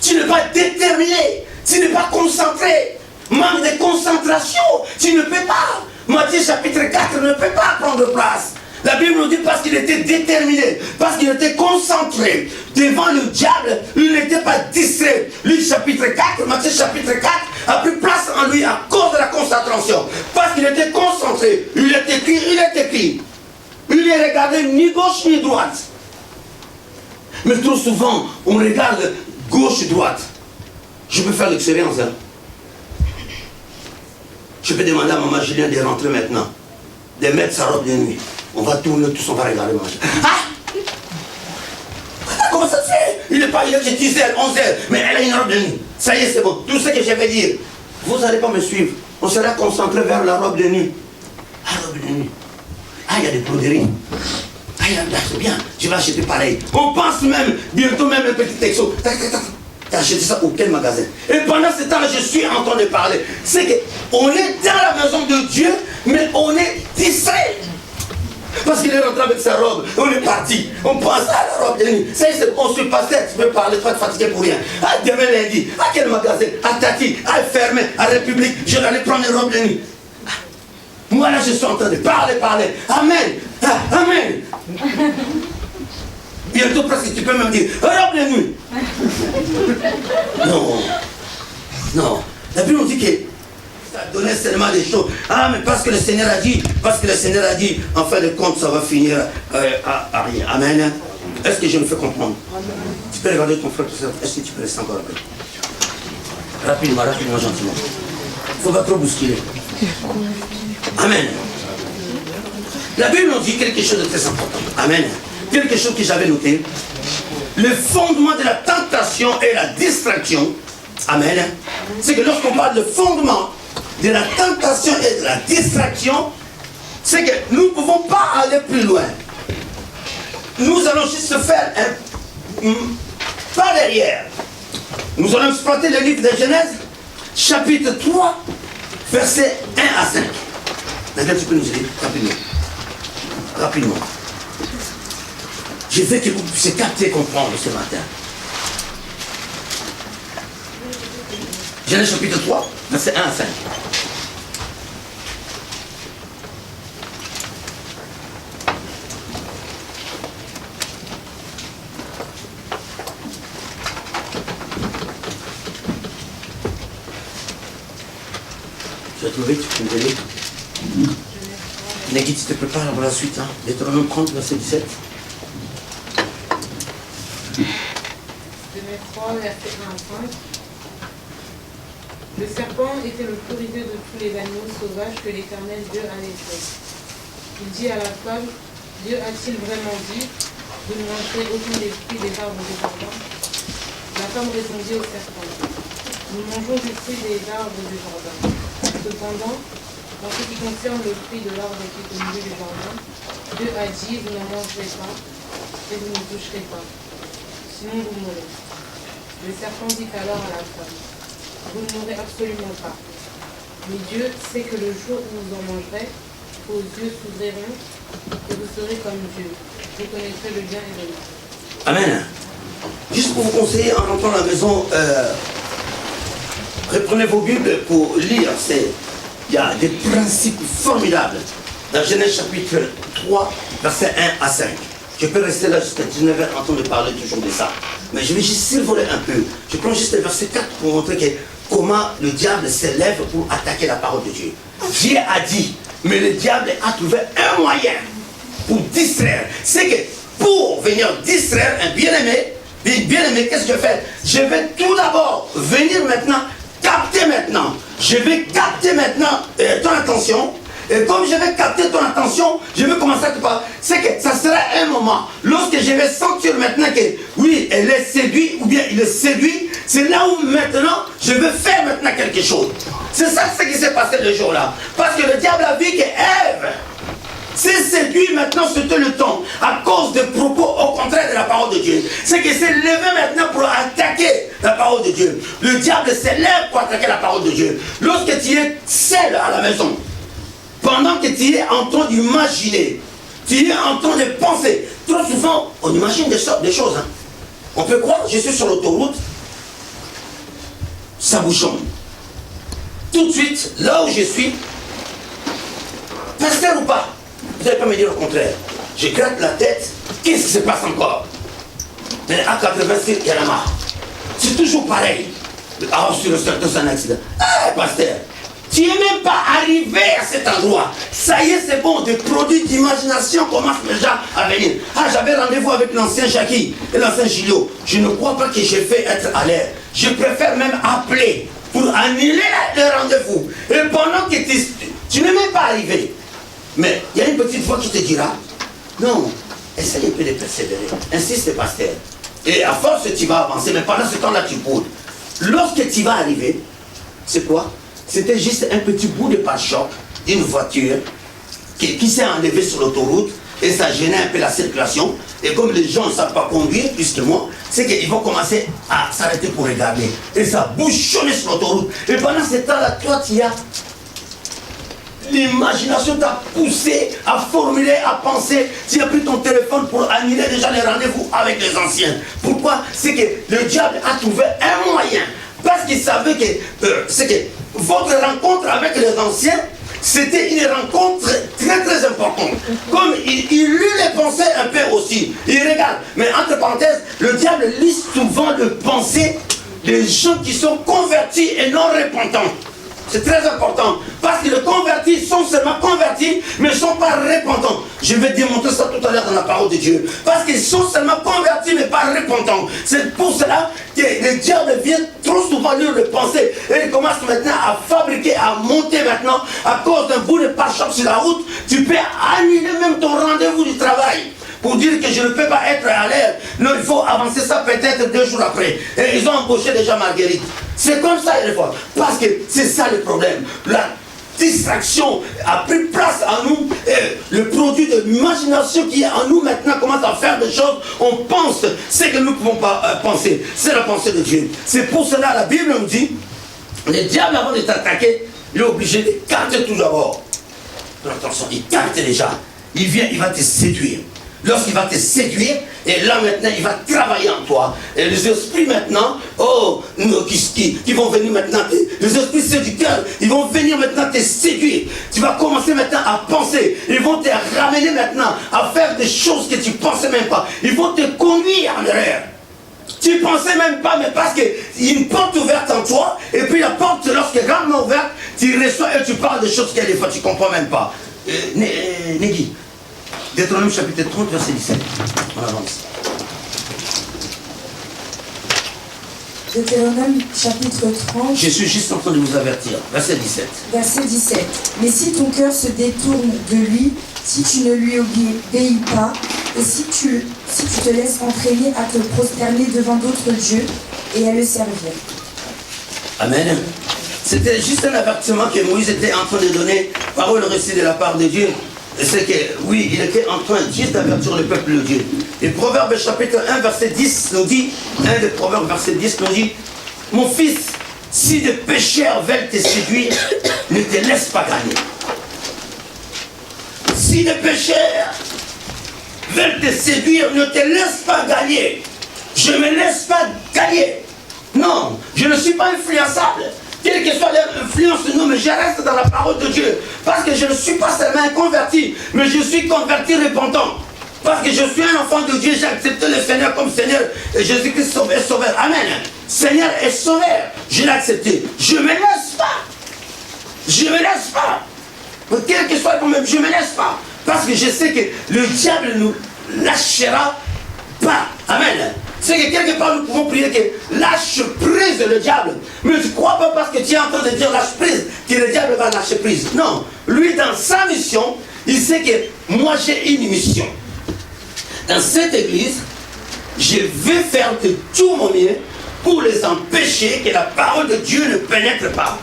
Tu n'es pas déterminé. Tu n'es pas concentré. Manque de concentration. Tu ne peux pas. Matthieu chapitre 4 ne peut pas prendre place. La Bible nous dit parce qu'il était déterminé, parce qu'il était concentré devant le diable, il n'était pas distrait. Luc chapitre 4, Matthieu chapitre 4 a pris place en lui à cause de la concentration. Parce qu'il était concentré. Il est écrit. Il ne regardait ni gauche ni droite. Mais trop souvent, on regarde gauche-droite. Je peux faire l'expérience. Hein. Je peux demander à maman Julien de rentrer maintenant, de mettre sa robe de nuit. On va tourner tous, on va regarder manger. Ah! Comment ça se fait? Il est 10h, 11h, mais elle a une robe de nuit. Ça y est, c'est bon. Tout ce que je vais dire, vous n'allez pas me suivre. On sera concentré vers la robe de nuit. La robe de nuit. Ah, il y a des broderies. Ah, c'est bien, je vais acheter pareil. On pense même, bientôt même un petit texto. T'as acheté ça au quel magasin? Et pendant ce temps-là, je suis en train de parler. C'est qu'on est dans la maison de Dieu, mais on est distrait. Parce qu'il est rentré avec sa robe, on est parti. On pense à la robe de nuit. Ça y est, on se passe, tu peux parler, tu vas te fatiguer pour rien. Ah, demain lundi, à quel magasin? À Tati, à Fermé, à République, je vais aller prendre une robe de nuit. Moi là, je suis en train de parler. Amen. Ah, amen. Bientôt presque tu peux même dire robe de nuit. Non. La Bible nous dit que ça donnait seulement des choses. Ah, mais parce que le Seigneur a dit, en fin de compte, ça va finir à rien. Amen. Est-ce que je me fais comprendre? Tu peux regarder ton frère, est-ce que tu peux rester encore rapidement, gentiment. Il ne faut pas trop bousculer. Amen. La Bible nous dit quelque chose de très important. Amen. Quelque chose que j'avais noté. Le fondement de la tentation et la distraction. Amen. C'est que lorsqu'on parle de fondement de la tentation et de la distraction, c'est que nous ne pouvons pas aller plus loin. Nous allons juste faire un pas derrière. Nous allons exploiter le livre de Genèse, chapitre 3, versets 1 à 5. Maintenant, tu peux nous aider rapidement. Je veux que vous puissiez capter et comprendre ce matin. Genèse chapitre 3, versets 1 à 5. Tu as trouvé, tu peux nous aider? Nagui, tu te prépares pour la suite, hein? Deutéronome 30, verset 17. Genèse 3, verset 1 à 5. Le serpent était l'autorité de tous les animaux sauvages que l'Éternel Dieu avait fait. Il dit à la femme, Dieu a-t-il vraiment dit, vous ne mangerez aucun des fruits des arbres du jardin? La femme répondit au serpent, nous mangeons du fruit des arbres du jardin. Cependant, En ce qui concerne le fruit de l'arbre qui est au milieu du jardin, Dieu a dit, vous n'en mangerez pas et vous ne toucherez pas, sinon vous mourrez. Le serpent dit alors à la femme, vous ne mourrez absolument pas. Mais Dieu sait que le jour où vous en mangerez, vos yeux s'ouvriront et vous serez comme Dieu. Vous connaîtrez le bien et le mal. Amen. Juste pour vous conseiller en rentrant à la maison, reprenez vos Bibles pour lire. Il y a des principes formidables. Dans Genèse chapitre 3, versets 1 à 5. Je peux rester là jusqu'à 19h en train de parler toujours de ça. Mais je vais juste survoler un peu. Je prends juste le verset 4 pour montrer comment le diable s'élève pour attaquer la parole de Dieu. Dieu a dit, mais le diable a trouvé un moyen pour distraire. C'est que pour venir distraire un bien-aimé, qu'est-ce que je fais? Je vais tout d'abord venir maintenant, capter maintenant. Je vais capter maintenant ton attention. Et comme je vais capter ton attention, je vais commencer à te parler. C'est que ça sera un moment, lorsque je vais sentir maintenant que, oui, elle est séduite, ou bien il est séduit, c'est là où maintenant, je vais faire maintenant quelque chose. C'est ça ce qui s'est passé le jour-là. Parce que le diable a vu que Ève s'est séduit maintenant, c'était le temps, à cause des propos au contraire de la parole de Dieu. C'est qu'il s'est levé maintenant pour attaquer la parole de Dieu. Le diable s'élève pour attaquer la parole de Dieu. Lorsque tu es seul à la maison, pendant que tu es en train d'imaginer, tu es en train de penser. Trop souvent, on imagine des choses. Hein. On peut croire, je suis sur l'autoroute, ça bouchonne. Tout de suite, là où je suis, pasteur ou pas, vous n'allez pas me dire le contraire. Je gratte la tête, qu'est-ce qui se passe encore? Mais à 86, il y en a marre. C'est toujours pareil. Ah, sur le certain, c'est un accident. Ah, pasteur, tu n'es même pas arrivé à cet endroit. Ça y est, c'est bon, des produits d'imagination commencent déjà à venir. Ah, j'avais rendez-vous avec l'ancien Jackie et l'ancien Gilio. Je ne crois pas que j'ai fait être à l'air. Je préfère même appeler pour annuler le rendez-vous. Et pendant que tu n'es même pas arrivé. Mais il y a une petite voix qui te dira, non, essaye un peu de persévérer. Insiste, pasteur. Et à force, tu vas avancer. Mais pendant ce temps-là, tu boudes. Lorsque tu vas arriver, c'est quoi? C'était juste un petit bout de pare-choc d'une voiture qui s'est enlevée sur l'autoroute et ça gênait un peu la circulation. Et comme les gens ne savent pas conduire, plus que moi, c'est qu'ils vont commencer à s'arrêter pour regarder. Et ça bouchonne sur l'autoroute. Et pendant ce temps-là, toi, tu as l'imagination t'a poussé à formuler, à penser. Tu as pris ton téléphone pour annuler déjà les rendez-vous avec les anciens. Pourquoi? C'est que le diable a trouvé un moyen. Parce qu'il savait que, c'est que votre rencontre avec les anciens, c'était une rencontre très très importante. Comme il lit les pensées un peu aussi. Il regarde. Mais entre parenthèses, le diable lit souvent les pensées des gens qui sont convertis et non repentants. C'est très important. Parce que les convertis sont seulement convertis, mais ne sont pas repentants. Je vais démontrer ça tout à l'heure dans la parole de Dieu. Parce qu'ils sont seulement convertis, mais pas repentants. C'est pour cela que le diable vient trop souvent lire les pensées. Et il commence maintenant à fabriquer, à monter maintenant, à cause d'un bout de pare-choc sur la route. Tu peux annuler même ton rendez-vous du travail. Pour dire que je ne peux pas être à l'air. Non, il faut avancer ça peut-être 2 jours après. Et ils ont embauché déjà Marguerite. C'est comme ça, il faut. Parce que c'est ça le problème. La distraction a pris place en nous. Et le produit de l'imagination qui est en nous maintenant commence à faire des choses. On pense ce que nous ne pouvons pas penser. C'est la pensée de Dieu. C'est pour cela la Bible nous dit, le diable avant de t'attaquer, il est obligé de capter tout d'abord. Attention, il capte déjà. Il vient, il va te séduire. Lorsqu'il va te séduire, et là maintenant il va travailler en toi. Et les esprits maintenant, qui vont venir maintenant, les esprits séducteurs, ils vont venir maintenant te séduire. Tu vas commencer maintenant à penser. Ils vont te ramener maintenant à faire des choses que tu ne pensais même pas. Ils vont te conduire en erreur. Tu ne pensais même pas, mais parce qu'il y a une porte ouverte en toi, et puis la porte, lorsqu'elle est grandement ouverte, tu reçois et tu parles de choses que des fois tu ne comprends même pas. Négui. Deutéronome chapitre 30, verset 17. On avance. Deutéronome chapitre 30. Je suis juste en train de vous avertir. Verset 17. Verset 17. Mais si ton cœur se détourne de lui, si tu ne lui obéis pas, et si tu te laisses entraîner à te prosterner devant d'autres dieux et à le servir. Amen. C'était juste un avertissement que Moïse était en train de donner par le récit de la part de Dieu. C'est que, oui, il était en train juste d'avertir le peuple de Dieu. Et Proverbe chapitre 1, verset 10 nous dit, 1 de Proverbe verset 10 nous dit, mon fils, si des pécheurs veulent te séduire, ne te laisse pas gagner. Si des pécheurs veulent te séduire, ne te laisse pas gagner. Je ne me laisse pas gagner. Non, je ne suis pas influençable. Quelle que soit l'influence, non, mais je reste dans la parole de Dieu. Parce que je ne suis pas seulement converti, mais je suis converti repentant. Parce que je suis un enfant de Dieu, j'ai accepté le Seigneur comme Seigneur. Et Jésus-Christ est sauveur. Amen. Seigneur est sauveur. Je l'ai accepté. Je ne me laisse pas. Je ne me laisse pas. Quel que soit le problème, je ne me laisse pas. Parce que je sais que le diable nous lâchera pas. Amen. C'est que quelque part nous pouvons prier que lâche prise le diable. Mais tu ne crois pas parce que tu es en train de dire lâche prise que le diable va lâcher prise. Non. Lui, dans sa mission, il sait que moi j'ai une mission. Dans cette église, je vais faire de tout mon mieux pour les empêcher que la parole de Dieu ne pénètre pas.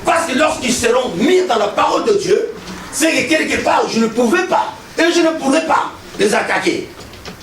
Parce que lorsqu'ils seront mis dans la parole de Dieu, c'est que quelque part je ne pouvais pas et je ne pourrais pas les attaquer.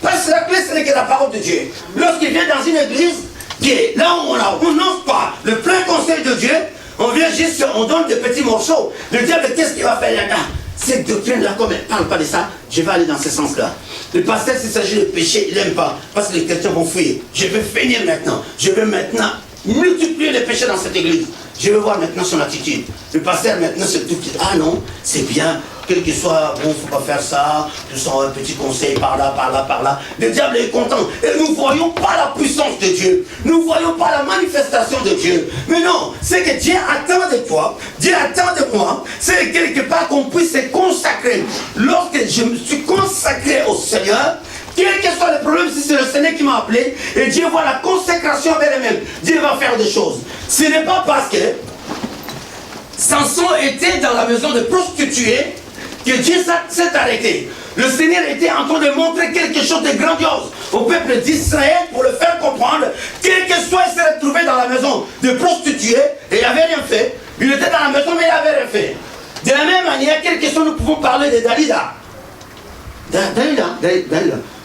Parce que la clé, ce n'est que la parole de Dieu. Lorsqu'il vient dans une église, qui est là où on n'ose pas le plein conseil de Dieu, on vient juste, on donne des petits morceaux. Le diable, qu'est-ce qu'il va faire là-dedans? Cette doctrine-là, comme elle ne parle pas de ça, je vais aller dans ce sens-là. Le pasteur, s'il s'agit de péché, il n'aime pas. Parce que les chrétiens vont fuir. Je vais finir maintenant. Je vais maintenant multiplier les péchés dans cette église. Je vais voir maintenant son attitude. Le pasteur, maintenant, c'est tout. Ah non, c'est bien. Quel que soit, bon, il ne faut pas faire ça. Tout ça, un petit conseil par là, par là, par là. Le diable est content. Et nous ne voyons pas la puissance de Dieu. Nous ne voyons pas la manifestation de Dieu. Mais non, c'est que Dieu attend de toi. Dieu attend de moi. C'est quelque part qu'on puisse se consacrer. Lorsque je me suis consacré au Seigneur, quel que soit le problème, si c'est le Seigneur qui m'a appelé, et Dieu voit la consécration vers lui-même, Dieu va faire des choses. Ce n'est pas parce que Samson était dans la maison de prostituées que Dieu s'est arrêté. Le Seigneur était en train de montrer quelque chose de grandiose au peuple d'Israël pour le faire comprendre. Quel que soit, il s'est retrouvé dans la maison de prostituées et il n'avait rien fait. Il était dans la maison, mais il n'avait rien fait. De la même manière, quel que soit, nous pouvons parler de Dalila. Dalila.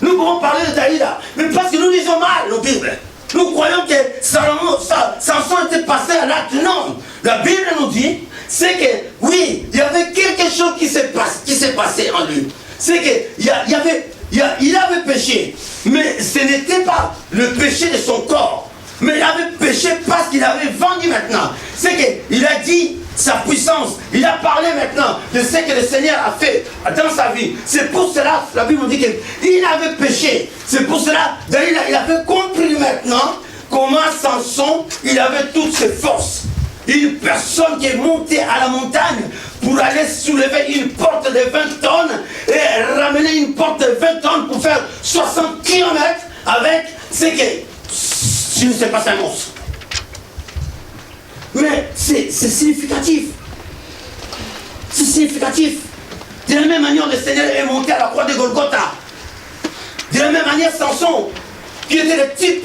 Nous pouvons parler de Dalila, mais parce que nous lisons mal nos Bibles. Nous croyons que Samson était passé à l'acte. Non, la Bible nous dit, c'est que oui, il y avait quelque chose qui s'est passé en lui. C'est qu'il avait péché, mais ce n'était pas le péché de son corps, mais il avait péché parce qu'il avait vendu maintenant. C'est qu'il a dit sa puissance, il a parlé maintenant de ce que le Seigneur a fait dans sa vie. C'est pour cela, la Bible nous dit qu'il avait péché. C'est pour cela, d'ailleurs, il avait compris maintenant comment Samson, il avait toutes ses forces. Une personne qui est montée à la montagne pour aller soulever une porte de 20 tonnes et ramener une porte de 20 tonnes pour faire 60 km avec, c'est que, je ne sais pas, c'est un monstre. Mais c'est significatif. C'est significatif. De la même manière, le Seigneur est monté à la croix de Golgotha. De la même manière, Samson, qui était le type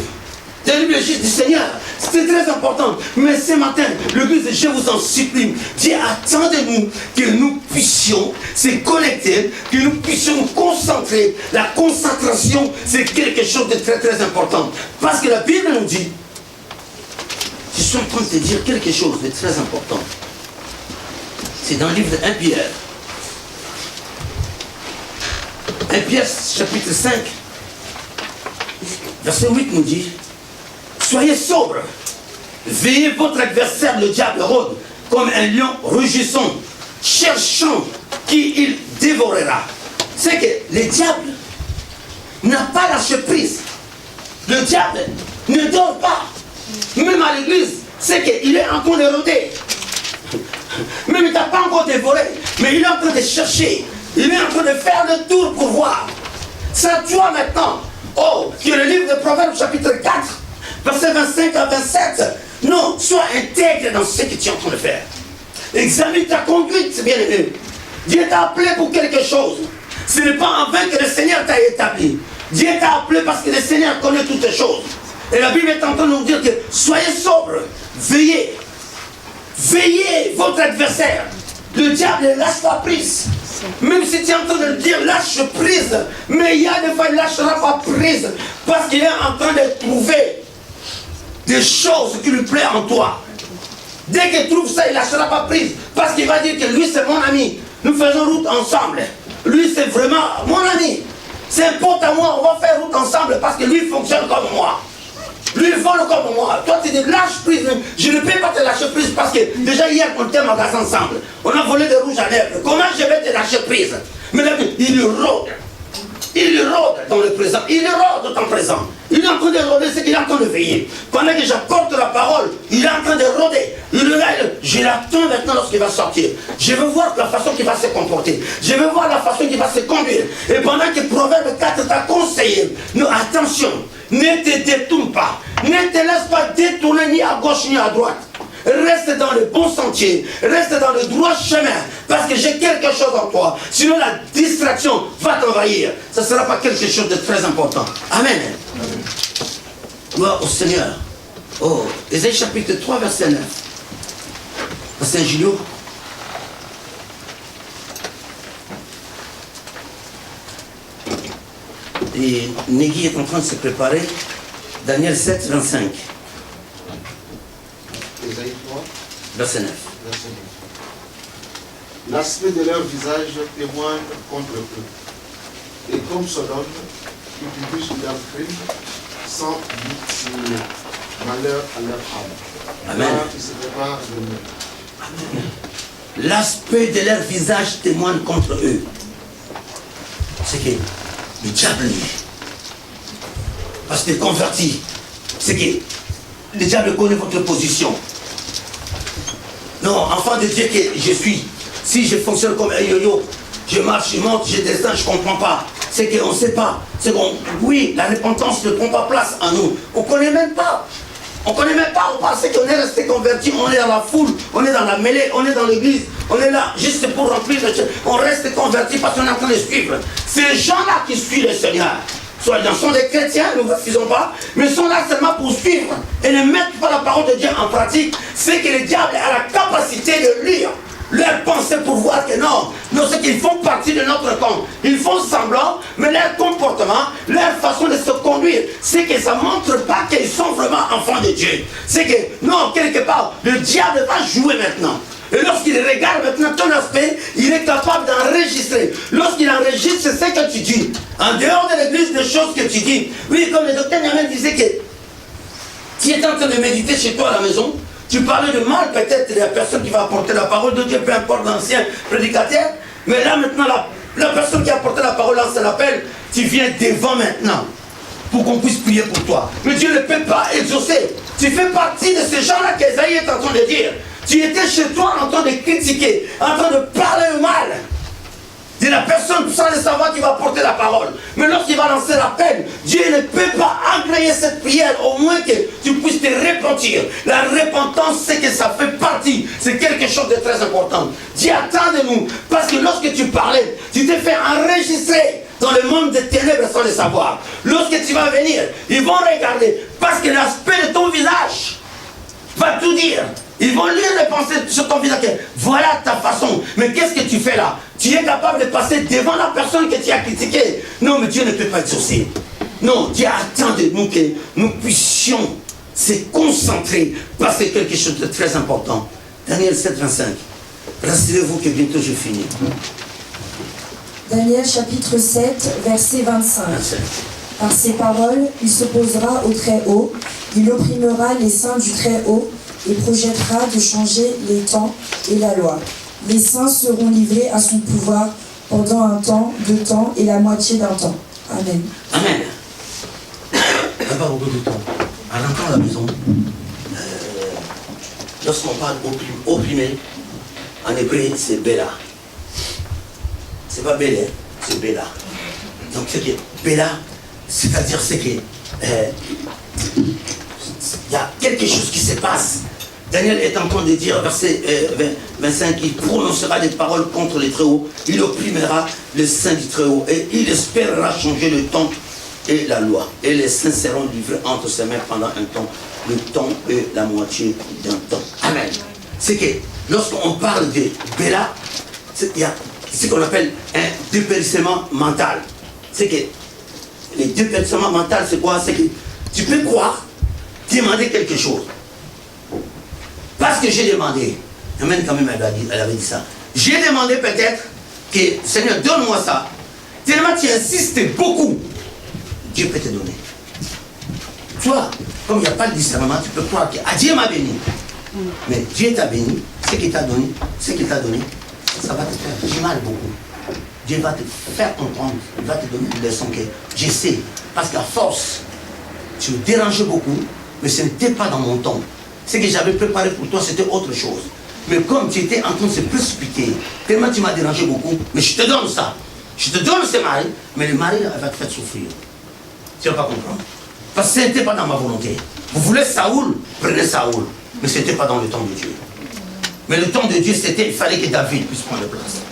de l'Église du Seigneur, c'était très important. Mais ce matin, l'Église, je vous en supplie, Dieu attend de nous que nous puissions se connecter, que nous puissions nous concentrer. La concentration, c'est quelque chose de très très important. Parce que la Bible nous dit, je suis en train de te dire quelque chose de très important. C'est dans le livre de 1 Pierre. 1 Pierre chapitre 5, verset 8 nous dit, soyez sobres, veillez votre adversaire, le diable rôde, comme un lion rugissant, cherchant qui il dévorera. C'est que le diable n'a pas lâché prise. Le diable ne dort pas. Même à l'église, c'est qu'il est en train de rôder. Même il ne t'a pas encore dévoré, mais il est en train de chercher. Il est en train de faire le tour pour voir. C'est à toi maintenant. Oh, qui est le livre de Proverbes chapitre 4, verset 25 à 27. Non, sois intègre dans ce que tu es en train de faire. Examine ta conduite, bien aimé. Dieu t'a appelé pour quelque chose. Ce n'est pas en vain que le Seigneur t'a établi. Dieu t'a appelé parce que le Seigneur connaît toutes les choses. Et la Bible est en train de nous dire que soyez sobres, veillez. veillez votre adversaire. Le diable ne lâche pas prise. Même si tu es en train de le dire, lâche prise. Mais il y a des fois, il ne lâchera pas prise. Parce qu'il est en train de trouver des choses qui lui plaisent en toi. Dès qu'il trouve ça, il ne lâchera pas prise. Parce qu'il va dire que lui, c'est mon ami. Nous faisons route ensemble. Lui, c'est vraiment mon ami. C'est un pote à moi, on va faire route ensemble parce que lui fonctionne comme moi. Lui, il vole comme moi. Toi, tu dis lâche prise. Je ne peux pas te lâcher prise parce que déjà hier, on était magasin ensemble. On a volé des rouges à lèvres. Comment je vais te lâcher prise? Mais là, il rôde. Il rôde dans le présent. Il rôde dans le présent. Il est en train de rôder, c'est qu'il est en train de veiller. Pendant que j'apporte la parole, il est en train de rôder. Je l'attends maintenant lorsqu'il va sortir. Je veux voir la façon qu'il va se comporter. Je veux voir la façon qu'il va se conduire. Et pendant que Proverbe 4 t'a conseillé, non, attention, ne te détourne pas. Ne te laisse pas détourner ni à gauche ni à droite. Reste dans le bon sentier, reste dans le droit chemin, parce que j'ai quelque chose en toi. Sinon la distraction va t'envahir. Ce ne sera pas quelque chose de très important. Amen. Gloire au Seigneur. Oh, Ésaïe chapitre 3, verset 9. Pasteur Gilio. Et Négui est en train de se préparer. Daniel 7, 25. Ésaïe 3, Verset 9. verset 9. L'aspect de leur visage témoigne contre eux. Et comme Sodome, ils publient leur crime sans dissimuler. Malheur à leur âme. Amen. Là, ils se préparent de nous. L'aspect de leur visage témoigne contre eux. C'est que le diable, lui, parce que converti, c'est que le diable connaît votre position. Non, enfant de Dieu que je suis, si je fonctionne comme un yo-yo, je marche, je monte, je descends, je ne comprends pas. C'est qu'on ne sait pas. C'est qu'on, oui, la repentance ne prend pas place en nous. On ne connaît même pas. On ne connaît même pas. On pense qu'on est resté converti, on est dans la foule, on est dans la mêlée, on est dans l'église, on est là juste pour remplir le Seigneur. On reste converti parce qu'on est en train de suivre. Ces gens-là qui suivent le Seigneur, soit ils sont des chrétiens, nous ne refusons pas, mais sont là seulement pour suivre et ne mettre pas la parole de Dieu en pratique. C'est que le diable a la capacité de lire leur pensée pour voir que non, c'est qu'ils font partie de notre camp. Ils font semblant, mais leur comportement, leur façon de se conduire, c'est que ça ne montre pas qu'ils sont vraiment enfants de Dieu. C'est que, non, quelque part, le diable va jouer maintenant. Et lorsqu'il regarde maintenant ton aspect, il est capable d'enregistrer. Lorsqu'il enregistre, c'est ce que tu dis. En dehors de l'église, des choses que tu dis. Oui, comme le docteur Niamel disait que tu es en train de méditer chez toi à la maison, tu parlais de mal peut-être de la personne qui va apporter la parole de Dieu, peu importe l'ancien prédicateur. Mais là maintenant, la personne qui a apporté la parole, lance un appel, tu viens devant maintenant pour qu'on puisse prier pour toi. Mais Dieu ne peut pas exaucer. Tu fais partie de ces gens-là qu'Esaïe est en train de dire. Tu étais chez toi en train de critiquer, en train de parler mal de la personne sans le savoir qui va porter la parole. Mais lorsqu'il va lancer l'appel, Dieu ne peut pas agréer cette prière, au moins que tu puisses te repentir. La repentance, c'est que ça fait partie, c'est quelque chose de très important. Dieu attend de nous, parce que lorsque tu parlais, tu t'es fait enregistrer dans le monde des ténèbres sans le savoir. Lorsque tu vas venir, ils vont regarder, parce que l'aspect de ton visage va tout dire. Ils vont lire les pensées sur ton visage. Voilà ta façon. Mais qu'est-ce que tu fais là? Tu es capable de passer devant la personne que tu as critiquée. Non, mais Dieu ne peut pas exaucer. Non, Dieu attend de nous que nous puissions se concentrer. Parce que c'est quelque chose de très important. Daniel 7, 25. Rassurez-vous que bientôt je finis. Daniel chapitre 7, verset 25. 25. Par ces paroles, il s'opposera au Très-Haut, il opprimera les saints du Très-Haut et projettera de changer les temps et la loi. Les saints seront livrés à son pouvoir pendant un temps, 2 temps et la moitié d'un temps. Amen. Amen. Pas beaucoup de temps. En rentrant à la maison, lorsqu'on parle opprimé, en hébreu, c'est Béla. C'est pas Bélé, c'est Béla. Donc c'est que Béla, c'est-à-dire c'est que il y a quelque chose qui se passe. Daniel est en train de dire, verset 25, il prononcera des paroles contre les Très-Hauts, il opprimera les saints du Très-Haut et il espérera changer le temps et la loi. Et les saints seront livrés entre ses mains pendant un temps, le temps et la moitié d'un temps. Amen. c'est que lorsqu'on parle de Béla, il y a ce qu'on appelle un dépérissement mental. C'est que le dépérissement mental, c'est quoi? C'est que tu peux croire, demander quelque chose. Parce que j'ai demandé, Amen, quand même, elle avait dit ça. J'ai demandé peut-être que, Seigneur, donne-moi ça. Tellement tu insistes beaucoup, Dieu peut te donner. Toi, comme il n'y a pas de discernement, tu peux croire que Dieu m'a béni. Mais Dieu t'a béni, ce qu'il t'a donné, ça va te faire du mal beaucoup. Dieu va te faire comprendre, il va te donner une leçon que je sais. Parce qu'à force, tu me dérangeais beaucoup, mais ce n'était pas dans mon temps. Ce que j'avais préparé pour toi, c'était autre chose. Mais comme tu étais en train de se précipiter, tellement tu m'as dérangé beaucoup, mais je te donne ça. Je te donne ce mari, mais le mari va te faire souffrir. Tu ne vas pas comprendre. Parce que ce n'était pas dans ma volonté. Vous voulez Saoul, prenez Saoul. Mais ce n'était pas dans le temps de Dieu. Mais le temps de Dieu, c'était, il fallait que David puisse prendre place.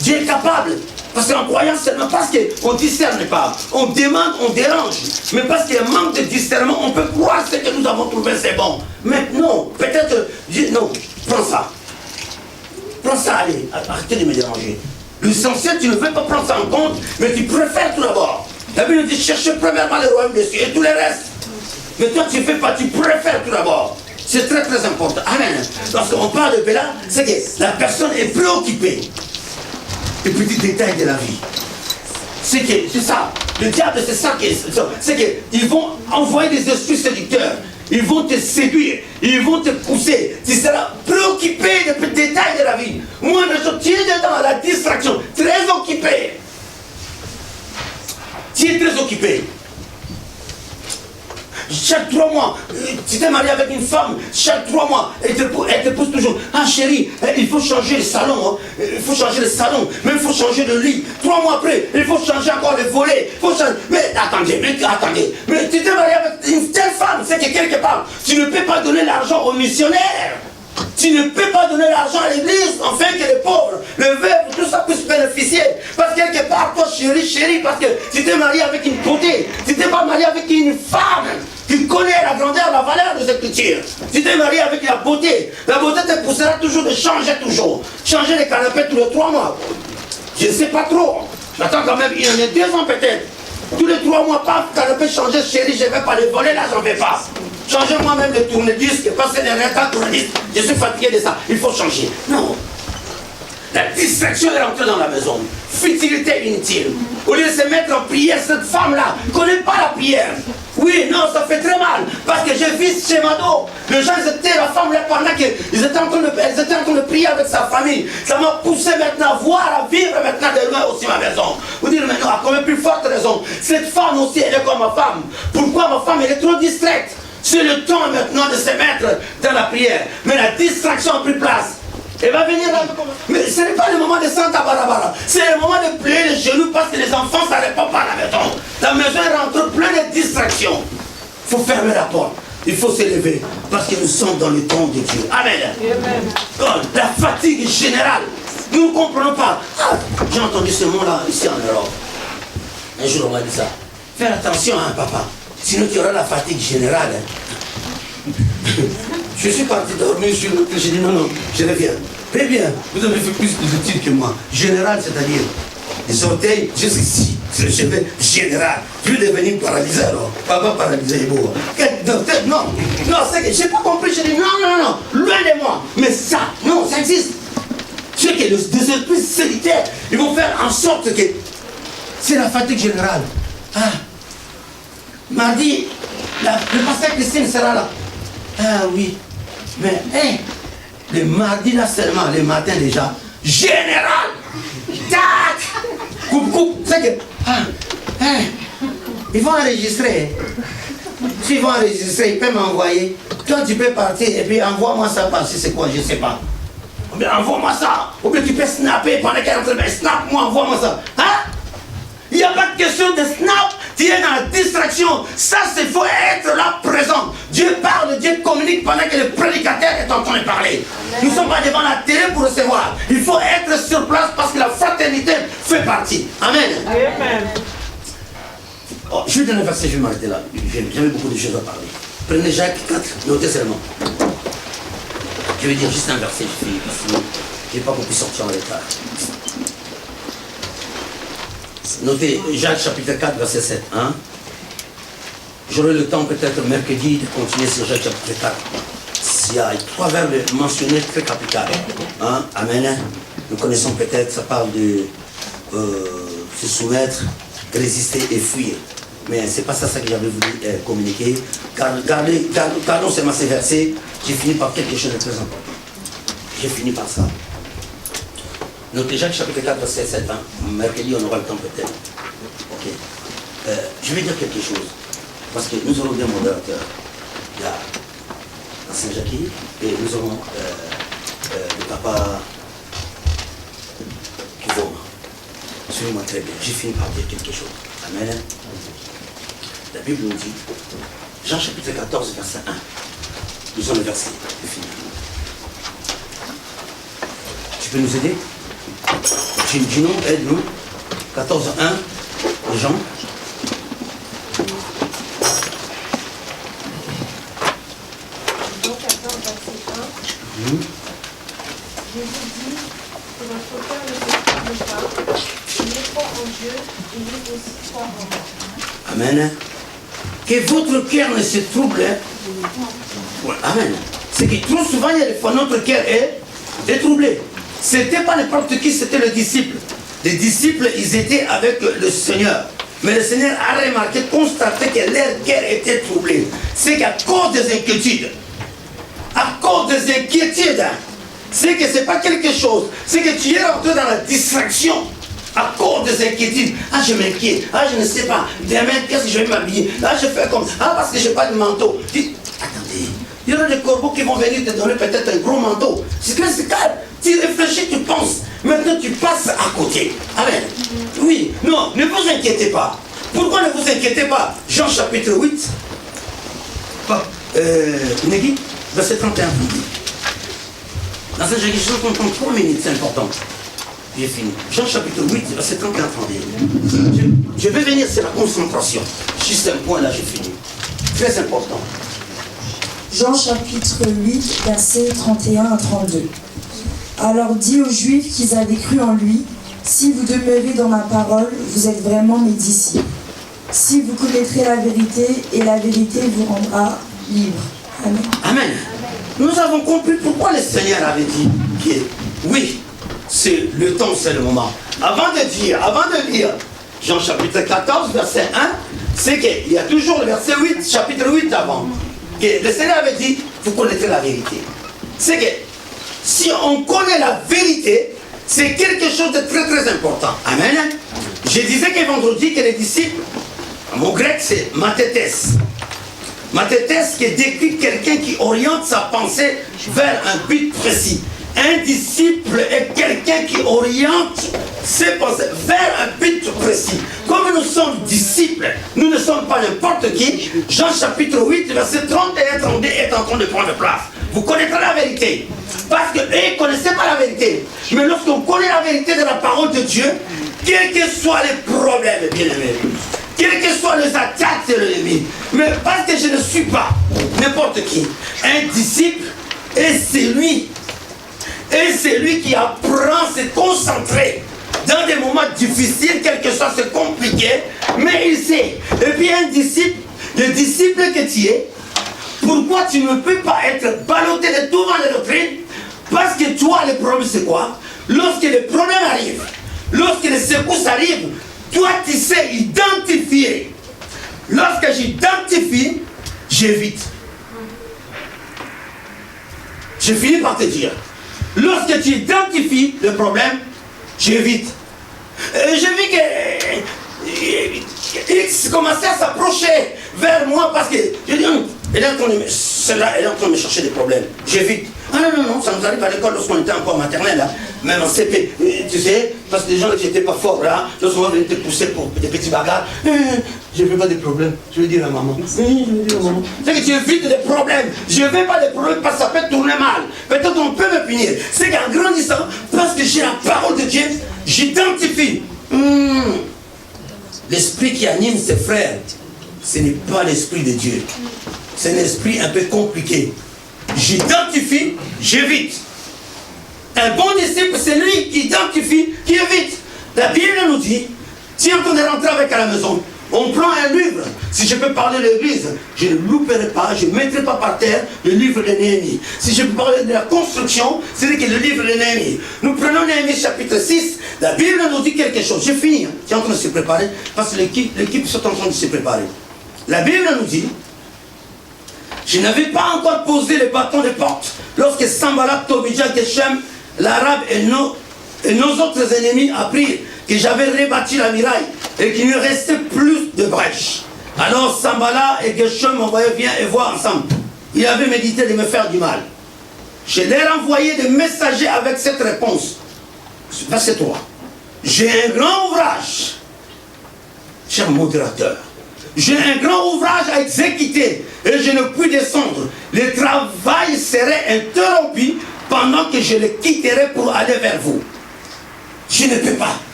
Dieu est capable. Parce qu'en croyant seulement, parce qu'on ne discerne pas, on demande, on dérange. Mais parce qu'il y a un manque de discernement, on peut croire ce que nous avons trouvé, c'est bon. Mais non, peut-être, non, prends ça. Prends ça, allez, arrêtez de me déranger. L'essentiel, tu ne veux pas prendre ça en compte, mais tu préfères tout d'abord. La Bible dit, cherchez premièrement le royaume des cieux et tout le reste. Mais toi, tu ne fais pas, tu préfères tout d'abord. C'est très très important. Amen. Lorsqu'on parle de Béla, c'est que la personne est préoccupée des petits détails de la vie. C'est ça. Le diable, c'est ça qui est. C'est qu'ils vont envoyer des esprits séducteurs. Ils vont te séduire. Ils vont te pousser. Tu seras préoccupé des petits détails de la vie. Moi, tu es dedans la distraction. Très occupé. Tu es très occupé. Chaque 3 mois, tu t'es marié avec une femme, chaque 3 mois, elle te pousse toujours. Ah chérie, il faut changer le salon, hein. Il faut changer le salon, même il faut changer le lit. 3 mois après, il faut changer encore le volet. Mais attendez, mais tu t'es marié avec une telle femme, c'est que quelque part, tu ne peux pas donner l'argent aux missionnaires. Tu ne peux pas donner l'argent à l'église, afin que les pauvres, le veuve, tout ça puisse bénéficier. Parce que quelque part, toi chérie, parce que tu t'es marié avec une beauté, tu t'es pas marié avec une femme qui connaît la grandeur, la valeur des Écritures. Tu t'es marié avec la beauté te poussera toujours de changer toujours. Changer les canapés tous les 3 mois. Je ne sais pas trop. J'attends quand même, il y en a 2 ans peut-être. Tous les 3 mois, pas canapé changer, chérie, je ne vais pas les voler, là, j'en vais pas. Changez moi-même le tourne-disque, parce que les retards tourne-disque, je suis fatigué de ça, il faut changer. Non. La distraction est rentrée dans la maison. Futilité inutile. Au lieu de se mettre en prière, cette femme-là ne connaît pas la prière. Oui, non, ça fait très mal. Parce que j'ai vu chez Mado, les gens étaient, la femme là, pendant qu'ils étaient en train de prier avec sa famille. Ça m'a poussé maintenant à voir, à vivre maintenant de loin aussi ma maison. Vous dites maintenant, à combien plus forte raison, cette femme aussi, elle est comme ma femme. Pourquoi ma femme, elle est trop distraite? C'est le temps maintenant de se mettre dans la prière. Mais la distraction a pris place. Elle va venir là. Mais ce n'est pas le moment de Santa Barbara. C'est le moment de plier les genoux parce que les enfants, ça ne répond pas à la maison. La maison rentre pleine de distractions. Il faut fermer la porte. Il faut s'élever parce que nous sommes dans le temps de Dieu. Amen. Oh, la fatigue générale. Nous ne comprenons pas. Ah, j'ai entendu ce mot-là ici en Europe. Un jour, on m'a dit ça. Fais attention, hein, papa. Sinon, tu auras la fatigue générale. Hein. Je suis parti dormir sur le. J'ai dit non, je reviens. Très bien, vous avez fait plus d'études que moi. Général, c'est-à-dire les orteils jusqu'ici. C'est le cheveu général. Je vais devenir paralysé alors. Papa paralysé est beau. Non, c'est que j'ai pas compris. J'ai dit non, loin de moi. Mais ça, non, ça existe. Tu sais que les esprits solitaires, ils vont faire en sorte que c'est la fatigue générale. Ah, mardi, le pasteur Christine sera là. Ah oui, mais le mardi là seulement, le matin déjà, général, tac, coupe, c'est que, ils vont enregistrer. S'ils vont enregistrer, ils peuvent m'envoyer. Toi tu peux partir et puis envoie-moi ça par-ci, c'est quoi, je ne sais pas. Ou bien envoie-moi ça, ou bien tu peux snapper pendant qu'elle est en train de snap-moi, envoie-moi ça. Hein? Il n'y a pas de question de snap, tu es dans la distraction. Ça, il faut être là présent. Dieu parle, Dieu communique pendant que le prédicateur est en train de parler. Nous ne sommes pas devant la télé pour recevoir. Il faut être sur place parce que la fraternité fait partie. Amen. Amen. Oh, je vais donner un verset, je vais m'arrêter là. J'avais beaucoup de choses à parler. Prenez Jacques 4, notez seulement. Je vais dire juste un verset, je finis, parce que je n'ai pas compris sortir en l'état. Notez Jacques chapitre 4, verset 7. Hein? J'aurai le temps peut-être mercredi de continuer sur Jacques chapitre 4. Il y a 3 verbes mentionnés très capitaux. Hein? Amen. Nous connaissons peut-être, ça parle de se soumettre, résister et fuir. Mais ce n'est pas ça que j'avais voulu communiquer. Gardons seulement ces versets, j'ai fini par quelque chose de très important. J'ai fini par ça. Notez Jacques chapitre 4, verset 7. Hein? Mercredi, on aura le temps peut-être. Ok. Je vais dire quelque chose. Parce que nous aurons des modérateurs. Il y a Saint-Jacques et nous aurons le papa Kivoma. Suivez-moi très bien. J'ai fini par dire quelque chose. Amen. La Bible nous dit, Jean chapitre 14, verset 1. Nous avons le verset. C'est fini. Tu peux nous aider? Gino, aide-nous. 14, 1. Jean. Je vous dis que votre cœur ne se trouble pas. Il croit en Dieu et il aussi croit en moi. Amen. Que votre cœur ne se trouble. Ouais, amen. C'est que trop souvent, il y a des fois, notre cœur est troublé. Ce n'était pas n'importe qui, c'était le disciple. Les disciples, ils étaient avec le Seigneur. Mais le Seigneur a remarqué, constaté que leur cœur était troublé. C'est qu'à cause des inquiétudes, c'est que ce n'est pas quelque chose, c'est que tu es rentré dans la distraction à cause des inquiétudes. Ah, je m'inquiète, ah, je ne sais pas, demain, qu'est-ce que je vais m'habiller, ah, je fais comme ça, ah, parce que je n'ai pas de manteau. Attendez, il y aura des corbeaux qui vont venir te donner peut-être un gros manteau. C'est que c'est calme, tu réfléchis, tu penses, maintenant tu passes à côté. Amen. Oui, non, ne vous inquiétez pas. Pourquoi ne vous inquiétez pas? Jean chapitre 8, Négui, verset 31. Dans cette je qu'on prend 3 minutes, c'est important. J'ai fini. Jean chapitre 8, verset 31, 31. Je vais venir sur la concentration. Juste un point là, j'ai fini. Très important. Jean chapitre 8, versets 31 à 32. Alors dit aux Juifs qu'ils avaient cru en lui, si vous demeurez dans ma parole, vous êtes vraiment mes disciples. Si vous connaîtrez la vérité, et la vérité vous rendra libre. Amen. Amen. Nous avons compris pourquoi le Seigneur avait dit que oui, c'est le temps, c'est le moment. Avant de dire Jean chapitre 14, verset 1, c'est qu'il y a toujours le verset 8, chapitre 8 avant. Que le Seigneur avait dit, vous connaîtrez la vérité. C'est que si on connaît la vérité, c'est quelque chose de très très important. Amen. Je disais que vendredi que les disciples, mon grec c'est mathetes. Mathetes qui décrit quelqu'un qui oriente sa pensée vers un but précis. Un disciple est quelqu'un qui oriente ses pensées vers un but précis. Comme nous sommes disciples, nous ne sommes pas n'importe qui. Jean chapitre 8, verset 30 et 32 est en train de prendre place. Vous connaîtrez la vérité. Parce qu'ils ne connaissaient pas la vérité. Mais lorsqu'on connaît la vérité de la parole de Dieu, quels que soient les problèmes, bien aimés, quelles que soient les attaques de l'ennemi, mais parce que je ne suis pas n'importe qui, un disciple est celui qui apprend à se concentrer dans des moments difficiles, quel que soit ce compliqué, mais il sait. Et puis un disciple, le disciple que tu es, pourquoi tu ne peux pas être ballotté de tout dans les doctrines? Parce que toi, le problème c'est quoi? Lorsque les problèmes arrivent, lorsque les secousses arrivent, toi tu sais identifier. Lorsque j'identifie, j'évite. Je finis par te dire, lorsque tu identifies le problème, j'évite. J'ai vu que X commençait à s'approcher vers moi parce que je dis, elle est en train de me chercher des problèmes. J'évite. Ah non, ça nous arrive à l'école lorsqu'on était encore maternelle, là, même en CP. Tu sais, parce que des gens qui n'étaient pas forts là, lorsqu'on va venir te pousser pour des petits bagarres, je ne veux pas de problèmes. Je vais dire à maman. C'est que tu évites des problèmes. Je ne veux pas de problèmes parce que ça peut tourner mal. Peut-être on peut me punir. C'est qu'en grandissant, parce que j'ai la parole de Dieu, j'identifie. L'esprit qui anime ses frères, ce n'est pas l'esprit de Dieu. C'est un esprit un peu compliqué. J'identifie, j'évite. Un bon disciple, c'est lui qui identifie, qui évite. La Bible nous dit, si on est rentré avec à la maison, on prend un livre. Si je peux parler de l'église, je ne louperai pas, je ne mettrai pas par terre le livre de Néhémie. Si je peux parler de la construction, c'est le livre de Néhémie. Nous prenons Néhémie chapitre 6, la Bible nous dit quelque chose. Je finis, qui est en train de se préparer, parce que l'équipe est en train de se préparer. La Bible nous dit, je n'avais pas encore posé le bâton de porte, lorsque Sanballat, Tobija, Geshem, l'Arabe et nos autres ennemis apprirent que j'avais rebâti la muraille et qu'il ne restait plus de brèche. Alors Sanballat et Geshem m'envoyaient, viens et voir ensemble. Ils avaient médité de me faire du mal. Je leur envoyé des messagers avec cette réponse. Verset 3. J'ai un grand ouvrage, cher modérateur. J'ai un grand ouvrage à exécuter et je ne puis descendre. Le travail serait interrompu pendant que je le quitterai pour aller vers vous. Je ne peux pas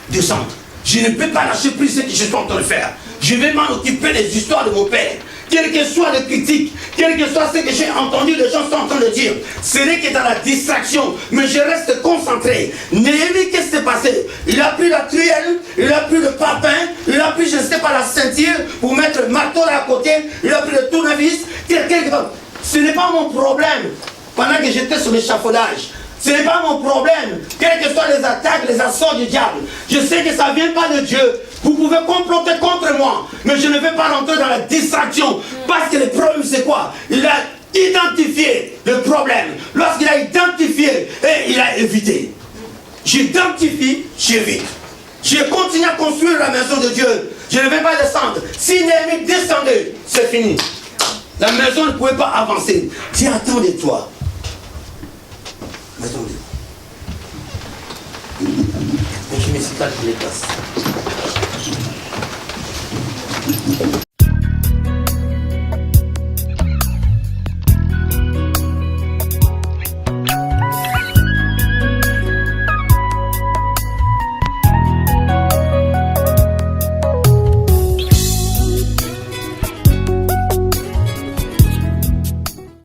descendre. Je ne peux pas lâcher prise ce que je suis en train de faire. Je vais m'en occuper des histoires de mon père. Quelles que soient les critiques, quel que soit ce que j'ai entendu, les gens sont en train de dire. Ce n'est que dans la distraction, mais je reste concentré. Néhémie, qu'est-ce qui s'est passé? Il a pris la truelle, il a pris le papin, il a pris, je ne sais pas, la ceinture pour mettre le marteau à côté, il a pris le tournevis. Ce n'est pas mon problème pendant que j'étais sur l'échafaudage. Ce n'est pas mon problème, quelles que soient les attaques, les assauts du diable. Je sais que ça ne vient pas de Dieu. Vous pouvez comploter contre moi, mais je ne vais pas rentrer dans la distraction. Parce que le problème, c'est quoi? Il a identifié le problème. Lorsqu'il a identifié, et il a évité. J'identifie, j'évite. Je continue à construire la maison de Dieu. Je ne vais pas descendre. Si Néhémie descendait, c'est fini. La maison ne pouvait pas avancer. Dis, attendez-toi. Attendez. Je mets ça, je les passe.